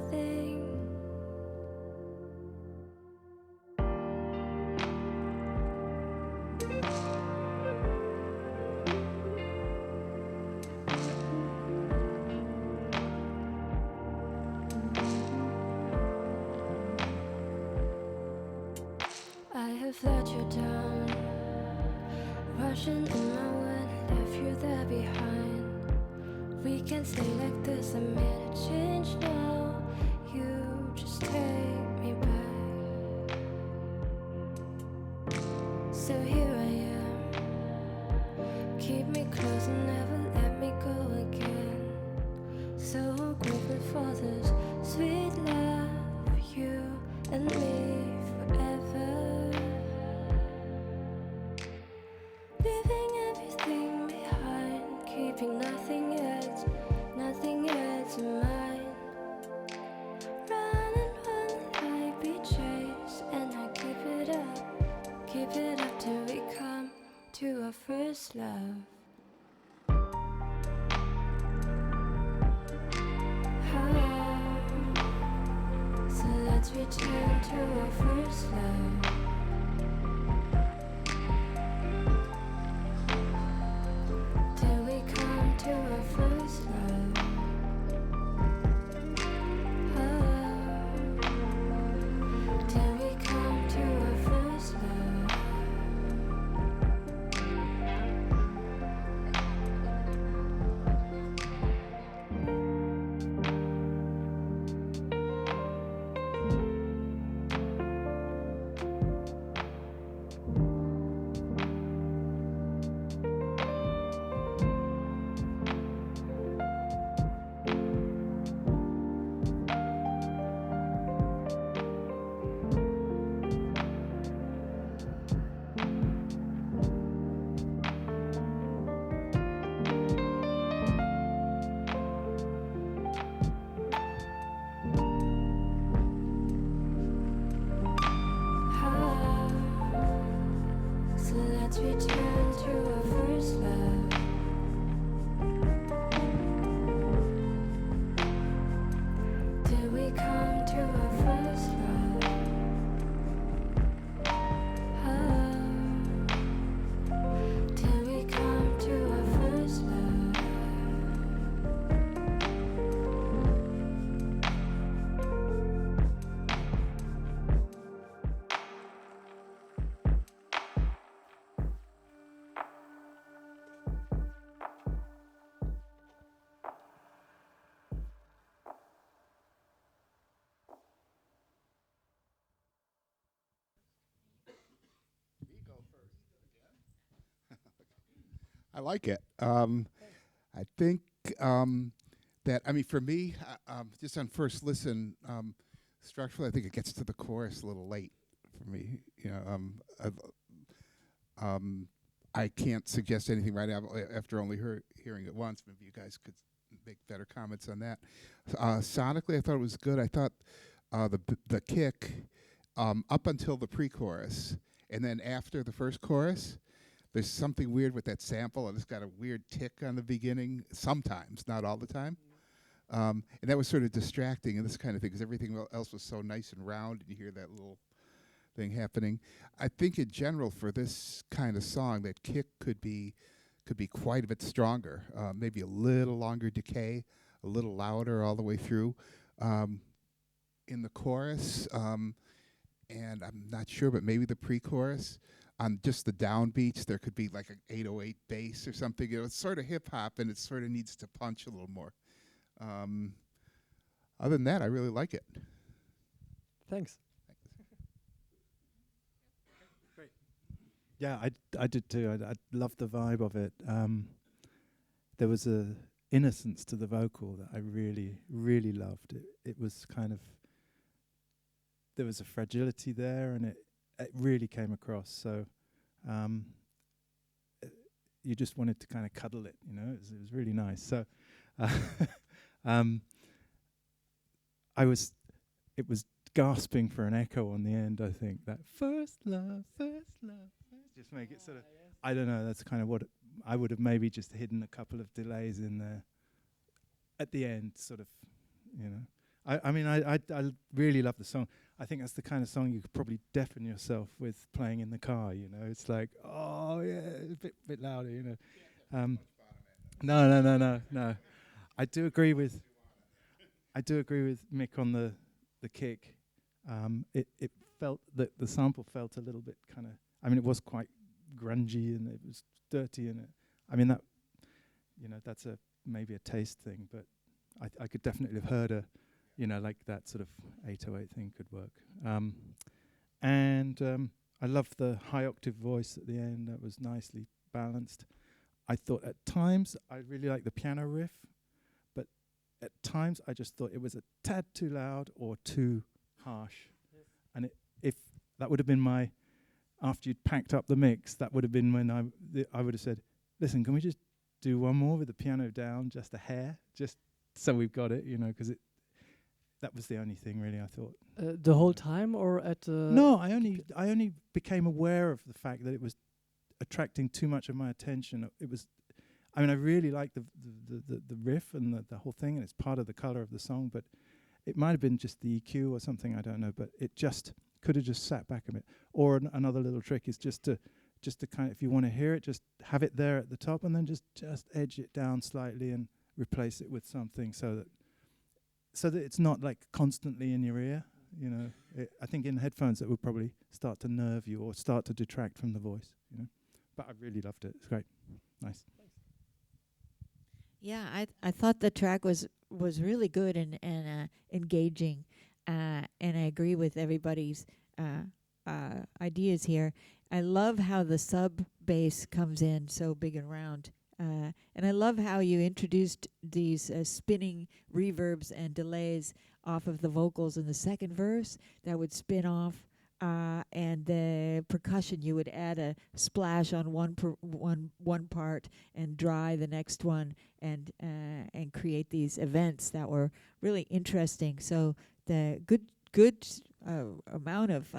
Speaker 5: I have let you down, rushing in my wind, left you there behind. We can stay like this, I made a change now. You just take me back. So here I am. Keep me close and never let me go again. keeping nothing yet in mind. Run and run like beaches, and I keep it up till we come to our first love. So let's return to our first love. Till we come to our first love. Till we come to our first love. So let's return to our first love. Till we come to our first love. Till we come to our first love.
Speaker 6: I like it. I think that, I mean, for me, just on first listen, structurally, I think it gets to the chorus a little late for me. You know, I can't suggest anything right now after only hearing it once. Maybe you guys could make better comments on that. Sonically, I thought it was good. I thought the kick up until the pre-chorus, and then after the first chorus, there's something weird with that sample, and it's got a weird tick on the beginning, sometimes, not all the time. And that was sort of distracting and this kind of thing, because everything else was so nice and round, and you hear that little thing happening. I think in general, for this kind of song, that kick could be quite a bit stronger, maybe a little longer decay, a little louder all the way through. In the chorus, and I'm not sure, but maybe the pre-chorus, on just the downbeats, there could be like an 808 bass or something. You know, it's sort of hip-hop, and it sort of needs to punch a little more. Other than that, I really like it.
Speaker 14: Thanks.
Speaker 4: Great. Yeah, I did too. I loved the vibe of it. There was a innocence to the vocal that I really, really loved. It was kind of, there was a fragility there, and it really came across. So you just wanted to kind of cuddle it, you know. It was really nice. So it was gasping for an echo on the end, I think. That first love, just make it sort of, I don't know, that's kind of what I would have maybe just hidden a couple of delays in there at the end, sort of, you know. I mean, I really love the song. I think that's the kind of song you could probably deafen yourself with playing in the car, you know. It's like, oh, yeah, a bit louder, you know. No. I do agree with Mick on the kick. It felt that the sample felt a little bit kind of, I mean, it was quite grungy and it was dirty, and I mean, that, you know, that's maybe a taste thing, but I could definitely have heard you know, like that sort of 808 thing could work. And I loved the high octave voice at the end. That was nicely balanced. I thought at times I really liked the piano riff, but at times I just thought it was a tad too loud or too harsh. Yes. And if that would have been after you'd packed up the mix, that would have been when I would have said, listen, can we just do one more with the piano down just a hair, just so we've got it, because that was the only thing really I thought.
Speaker 14: The whole time, or at?
Speaker 4: No, I only became aware of the fact that it was attracting too much of my attention. It was, I really like the riff and the whole thing, and it's part of the color of the song. But it might have been just the EQ or something, I don't know. But it just could have just sat back a bit. Or another little trick is just to kind of, if you want to hear it, just have it there at the top, and then just edge it down slightly and replace it with something so that it's not like constantly in your ear. I think in headphones it would probably start to nerve you or start to detract from the voice. But I really loved it. It's great, nice.
Speaker 3: Yeah, I thought the track was really good and engaging, and I agree with everybody's ideas here. I love how the sub bass comes in so big and round. And I love how you introduced these spinning reverbs and delays off of the vocals in the second verse that would spin off, and the percussion, you would add a splash on one part and dry the next one, and create these events that were really interesting. So the good amount of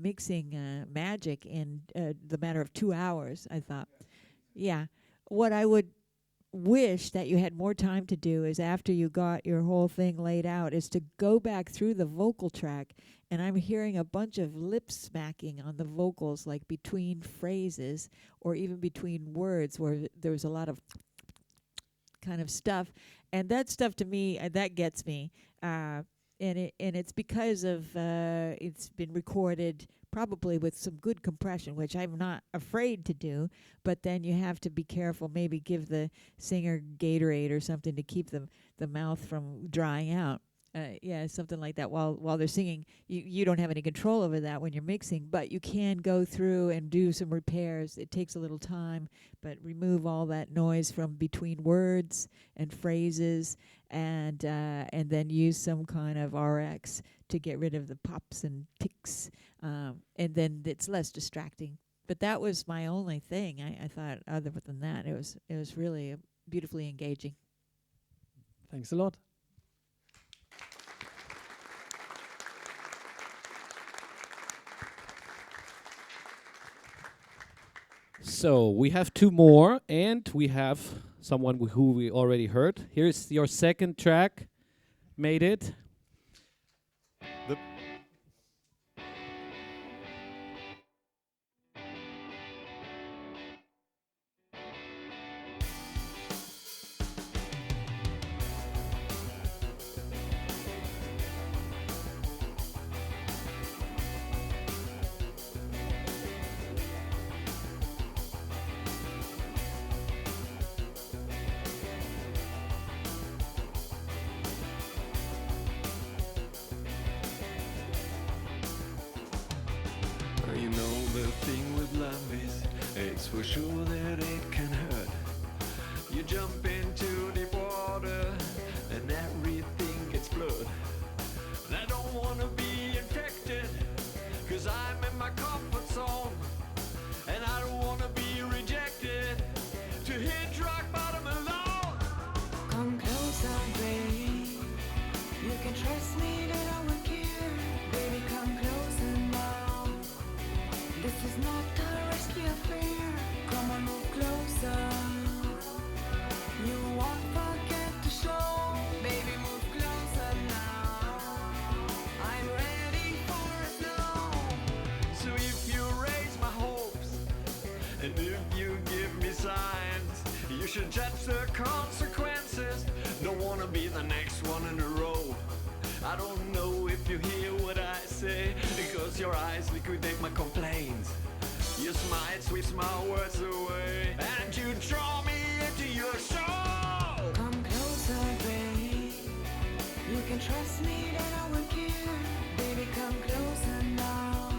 Speaker 3: mixing magic in the matter of 2 hours, I thought. Yeah. What I would wish that you had more time to do is, after you got your whole thing laid out, is to go back through the vocal track, and I'm hearing a bunch of lip smacking on the vocals, like between phrases or even between words, where there was a lot of kind of stuff, and that stuff to me, that gets me, and it's because of it's been recorded probably with some good compression, which I'm not afraid to do, but then you have to be careful, maybe give the singer Gatorade or something to keep the mouth from drying out. Something like that while they're singing. You don't have any control over that when you're mixing, but you can go through and do some repairs. It takes a little time, but remove all that noise from between words and phrases, and then use some kind of RX to get rid of the pops and ticks, and then it's less distracting. But that was my only thing. I thought, other than that, it was really beautifully engaging.
Speaker 14: Thanks a lot.
Speaker 1: So we have two more, and we have someone who we already heard. Here's your second track, Made It.
Speaker 10: You know the thing with love is, it's for sure that it can hurt. You jump into deep water and everything gets blurred. And I don't wanna be infected, 'cause I'm in my comfort zone. And I don't wanna be rejected, to hit rock bottom alone.
Speaker 5: Come closer, babe. You can trust me that I will care. Baby, come closer now. This is not a risky affair. Come on, move closer. You won't forget to show. Baby, move closer now. I'm ready for it now.
Speaker 10: So if you raise my hopes, and if you give me signs, you should judge the consequences. Don't wanna be the next one in a row. I don't know if you hear what I say, because your eyes liquidate my complaints. Your smile sweeps my words away, and you draw me into your show.
Speaker 5: Come closer, babe. You can trust me that I will care. Baby, come closer now.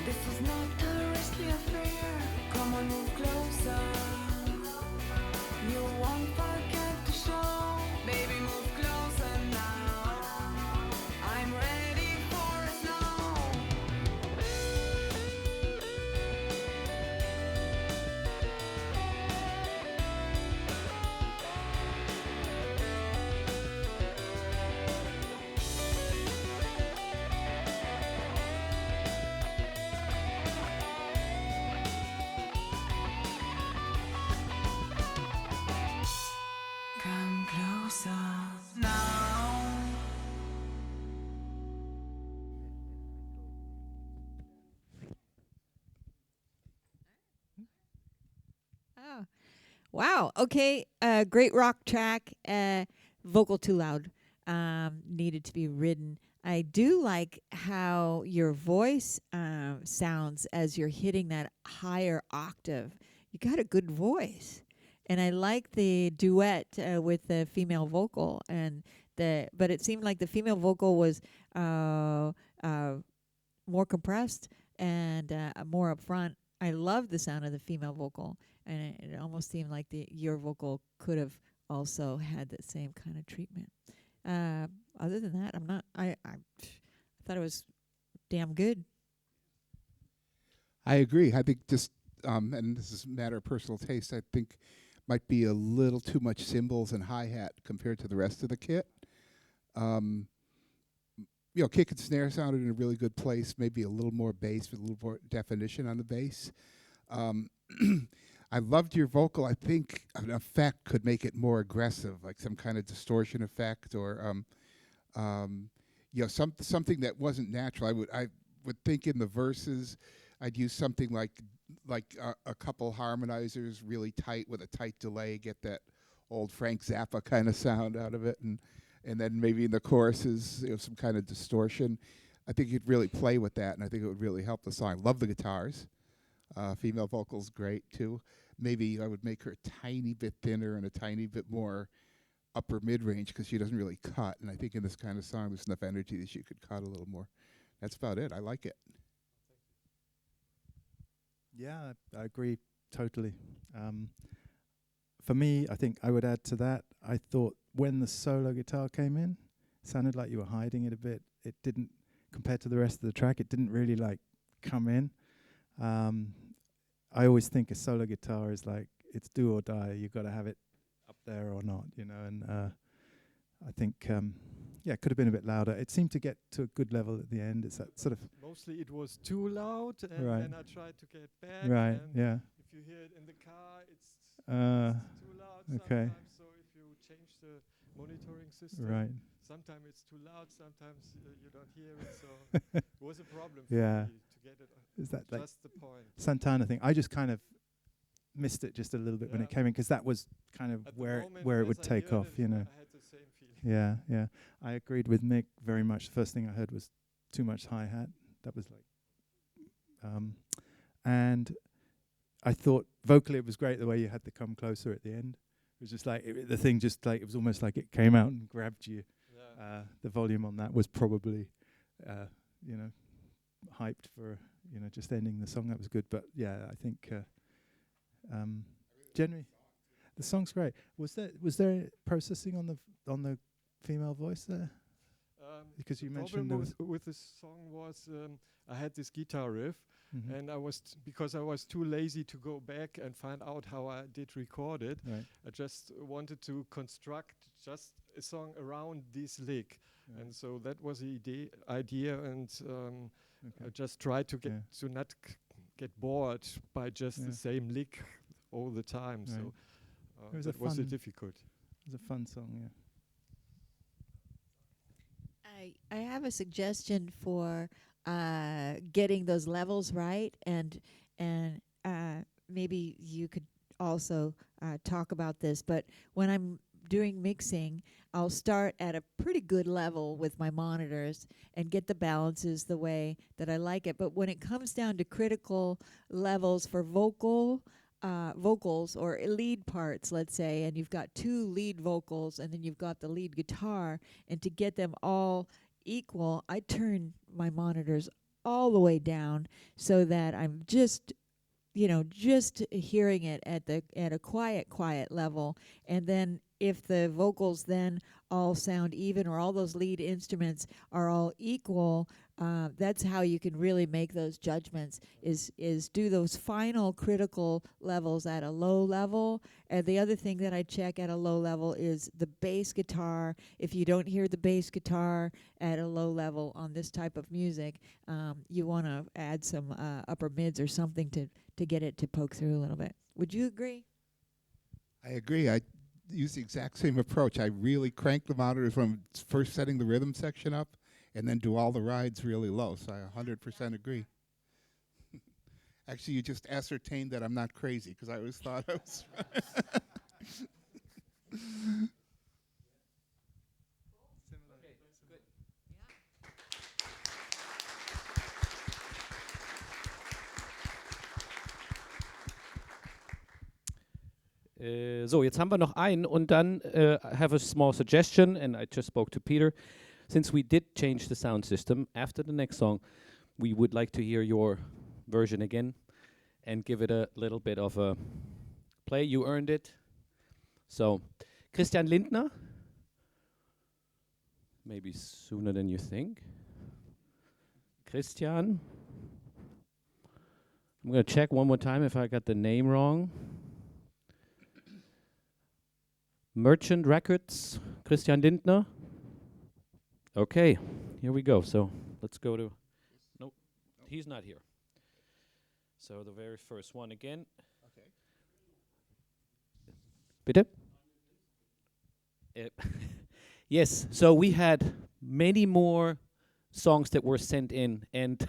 Speaker 5: This is not a risky affair. Come on, move closer. You won't forget to show. Baby, move closer now. I'm ready for it now.
Speaker 3: Wow. Okay. Great rock track. Vocal too loud. Needed to be ridden. I do like how your voice sounds as you're hitting that higher octave. You got a good voice, and I like the duet with the female vocal. But it seemed like the female vocal was more compressed and more upfront. I love the sound of the female vocal, and it almost seemed like your vocal could have also had the same kind of treatment. Other than that, I thought it was damn good.
Speaker 6: I agree. I think just, and this is a matter of personal taste, I think might be a little too much cymbals and hi-hat compared to the rest of the kit. Kick and snare sounded in a really good place, maybe a little more bass with a little more definition on the bass. I loved your vocal. I think an effect could make it more aggressive, like some kind of distortion effect or something that wasn't natural. I would think in the verses I'd use something like a couple harmonizers really tight with a tight delay, get that old Frank Zappa kind of sound out of it, and then maybe in the choruses some kind of distortion. I think you'd really play with that, and I think it would really help the song. I love the guitars. Female vocals great too. Maybe I would make her a tiny bit thinner and a tiny bit more upper mid-range because she doesn't really cut. And I think in this kind of song, there's enough energy that she could cut a little more. That's about it. I like it.
Speaker 4: Yeah, I agree totally. For me, I think I would add to that. I thought when the solo guitar came in, it sounded like you were hiding it a bit. It didn't, compared to the rest of the track, it didn't really like come in. I always think a solo guitar is like, it's do or die. You've got to have it up there or not, and I think, it could have been a bit louder. It seemed to get to a good level at the end. It's that sort of...
Speaker 9: Mostly it was too loud, and
Speaker 4: Right.
Speaker 9: then I tried to get back.
Speaker 4: Right,
Speaker 9: and
Speaker 4: yeah.
Speaker 9: If you hear it in the car, it's too loud
Speaker 4: okay.
Speaker 9: sometimes. So if you change the monitoring system,
Speaker 4: Right.
Speaker 9: sometimes it's too loud, sometimes you don't hear it. So it was a problem for
Speaker 4: Yeah.
Speaker 9: me to get it
Speaker 4: Is that like
Speaker 9: just the point.
Speaker 4: Santana thing? I just kind of missed it just a little bit when it came in, because that was kind of
Speaker 9: At the
Speaker 4: where
Speaker 9: moment
Speaker 4: it
Speaker 9: as
Speaker 4: would
Speaker 9: I
Speaker 4: take
Speaker 9: heard
Speaker 4: off,
Speaker 9: it, I had the same feeling.
Speaker 4: Yeah. I agreed with Mick very much. The first thing I heard was too much hi-hat. That was like... and I thought vocally it was great the way you had to come closer at the end. It was just like, the thing just like, it was almost like it came out and grabbed you.
Speaker 9: Yeah.
Speaker 4: The volume on that was probably, hyped for, just ending the song. That was good. But yeah, I think, generally, the song's great. Was there processing on the female voice there? Because you mentioned there was
Speaker 9: problem with this song was I had this guitar riff,
Speaker 4: Mhm.
Speaker 9: and because I was too lazy to go back and find out how I did record it.
Speaker 4: Right.
Speaker 9: I just wanted to construct just a song around this lick,
Speaker 4: Right.
Speaker 9: and so that was the idea. And
Speaker 4: Okay.
Speaker 9: I just tried to not get bored by just
Speaker 4: Yeah.
Speaker 9: the same lick all the time.
Speaker 4: Right.
Speaker 9: So
Speaker 4: It was
Speaker 9: that was difficult.
Speaker 4: It was a fun song, yeah.
Speaker 3: I have a suggestion for getting those levels right, and maybe you could also talk about this. But when I'm doing mixing, I'll start at a pretty good level with my monitors and get the balances the way that I like it. But when it comes down to critical levels for vocals or lead parts, let's say, and you've got two lead vocals and then you've got the lead guitar, and to get them all equal, I turn my monitors all the way down so that I'm just hearing it at a quiet level. And then if the vocals then all sound even, or all those lead instruments are all equal, that's how you can really make those judgments, is do those final critical levels at a low level. And the other thing that I check at a low level is the bass guitar. If you don't hear the bass guitar at a low level on this type of music, you want to add some upper mids or something to get it to poke through a little bit. Would you agree?
Speaker 6: I agree. I use the exact same approach. I really crank the monitors when I'm first setting the rhythm section up, and then do all the rides really low. So I 100% agree. Actually, you just ascertained that I'm not crazy, because I always thought I was.
Speaker 1: So, jetzt haben wir noch einen und dann I have a small suggestion, and I just spoke to Peter. Since we did change the sound system, after the next song, we would like to hear your version again and give it a little bit of a play. You earned it. So, Christian Lindner. Maybe sooner than you think. Christian. I'm going to check one more time if I got the name wrong. Merchant Records, Christian Lindner. Okay, here we go. So let's go to. Nope, he's not here. So the very first one again.
Speaker 6: Okay.
Speaker 1: Bitte? Yes, so we had many more songs that were sent in, and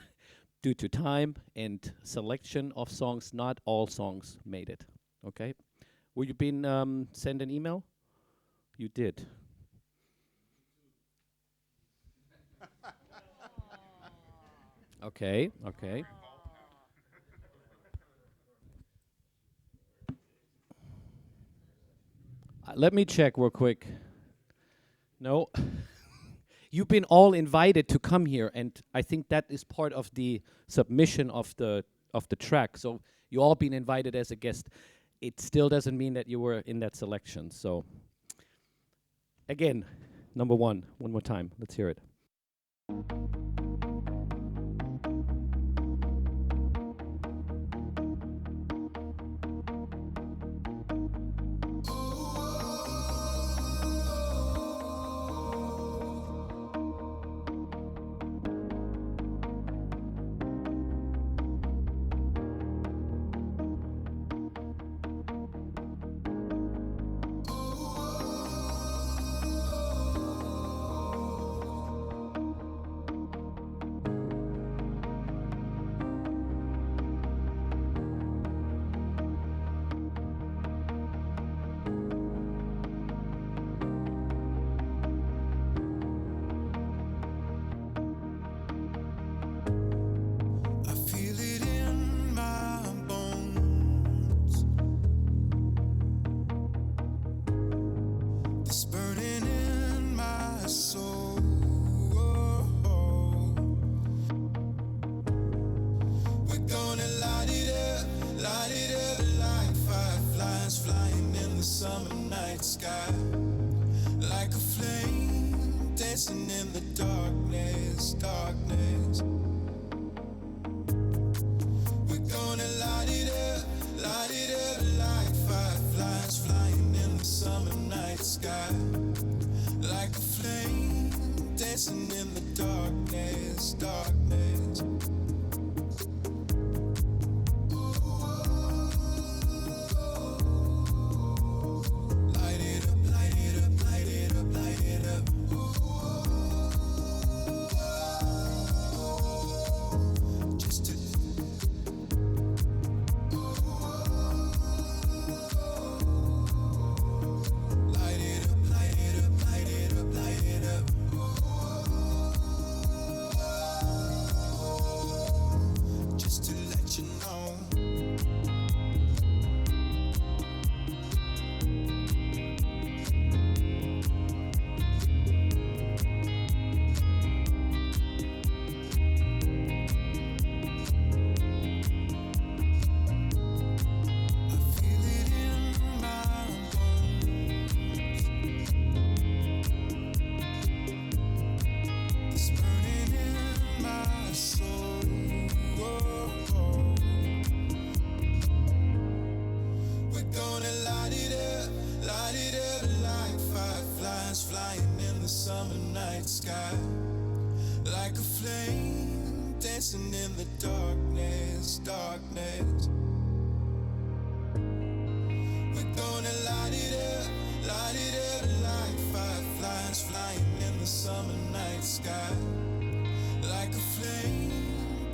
Speaker 1: due to time and selection of songs, not all songs made it. Okay? Will you been send an email? You did. Okay, okay. Let me check real quick. No. You've been all invited to come here, and I think that is part of the submission of the track. So you all been invited as a guest. It still doesn't mean that you were in that selection. So again, number one more time. Let's hear it.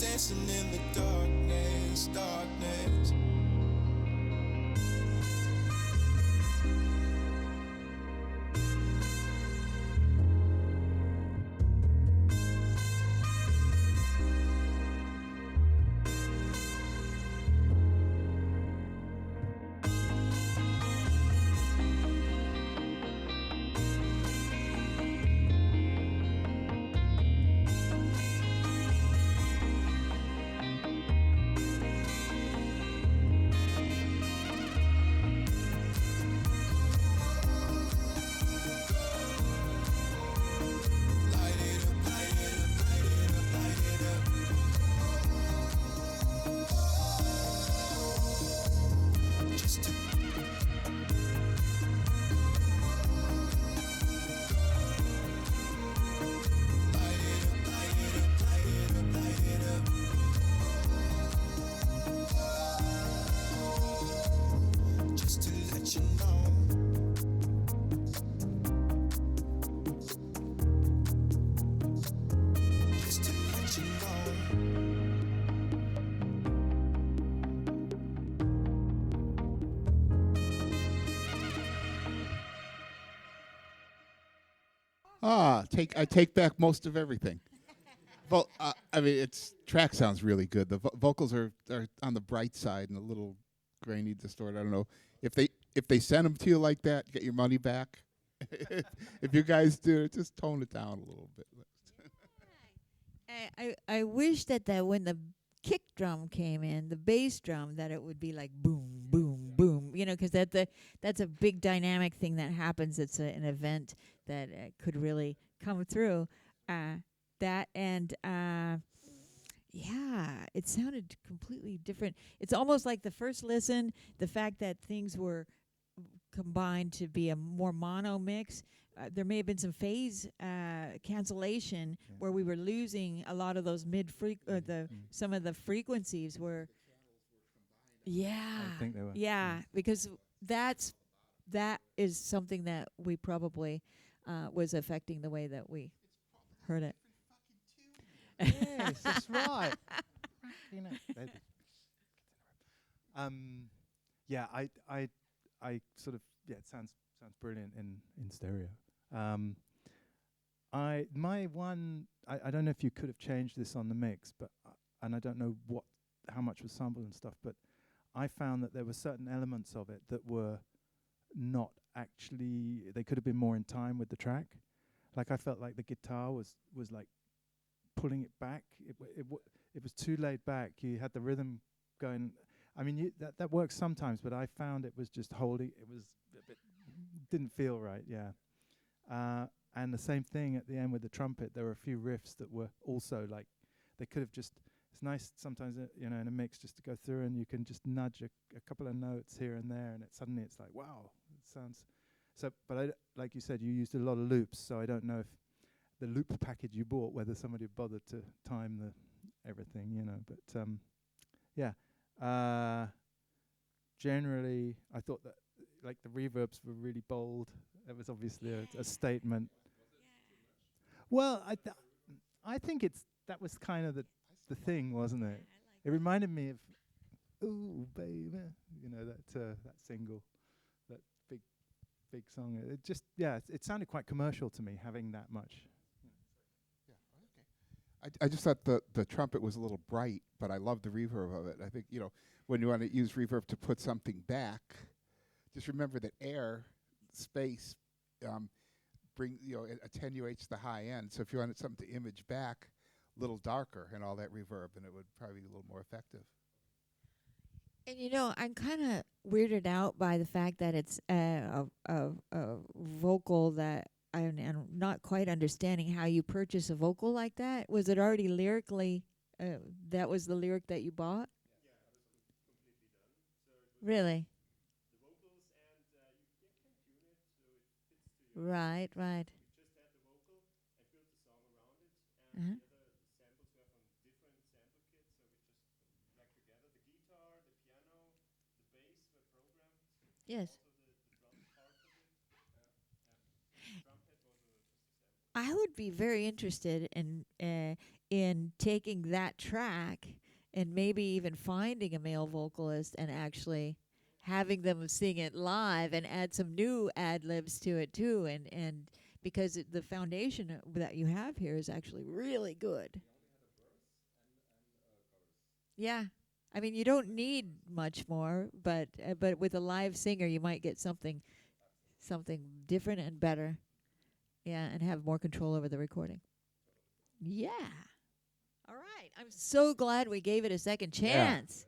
Speaker 15: Dancing in the darkness, dark. Just to let you know. Just to let you know.
Speaker 6: I take back most of everything. I mean, its track sounds really good. The vocals are on the bright side and a little grainy, distorted. I don't know if they send them to you like that, get your money back. If you guys do, just tone it down a little bit.
Speaker 3: I wish that when the kick drum came in, the bass drum, that it would be like boom, boom, boom. You know, because that's a big dynamic thing that happens. It's an event that could really come through. That and yeah, it sounded completely different. It's almost like the first listen, the fact that things were combined to be a more mono mix. There may have been some phase cancellation where we were losing a lot of those some of the frequencies were. Yeah,
Speaker 4: I think they were.
Speaker 3: Yeah, because that is something that we probably was affecting the way that we heard it.
Speaker 4: Yes, that's right. You know, yeah, I sort of it sounds brilliant in stereo. I don't know if you could have changed this on the mix, but and I don't know how much was sampled and stuff, but I found that there were certain elements of it that were not actually, they could have been more in time with the track. Like I felt like the guitar was like pulling it back. It was too laid back. You had the rhythm going. I mean, that works sometimes, but I found it was just holding. It was a bit, didn't feel right. Yeah. And the same thing at the end with the trumpet. There were a few riffs that were also like, they could have just. It's nice sometimes, in a mix, just to go through and you can just nudge a couple of notes here and there, and suddenly it's like, wow, it sounds. So, but like you said, you used a lot of loops, so I don't know if the loop package you bought, whether somebody bothered to time everything, But yeah, generally, I thought that like the reverbs were really bold. It was obviously a statement. Well, I think that was kind of the thing, wasn't it? It reminded me of "Ooh, baby," that single, that big song. It just, it sounded quite commercial to me, having that much.
Speaker 6: I just thought the trumpet was a little bright, but I love the reverb of it. I think, when you want to use reverb to put something back, just remember that air, space, it attenuates the high end. So if you wanted something to image back, a little darker and all that reverb, and it would probably be a little more effective.
Speaker 3: And I'm kind of weirded out by the fact that it's a vocal that I'm not quite understanding how you purchase a vocal like that. Was it already lyrically? That was the lyric that you bought? Yeah, it was completely done. So really? The vocals and you can tune it so it fits to your. Right. You just add the vocal and build the song around it, and the other samples were from different sample kits. So we just drag together the guitar, the piano, the bass were programmed. Yes. Also the drum part of it. Trumpet was just a sample. I would be very interested in taking that track and maybe even finding a male vocalist and actually having them sing it live and add some new ad-libs to it too, and because the foundation that you have here is actually really good. Yeah. I mean, you don't need much more, but with a live singer, you might get something different and better. Yeah, and have more control over the recording. Yeah. All right. I'm so glad we gave it a second chance.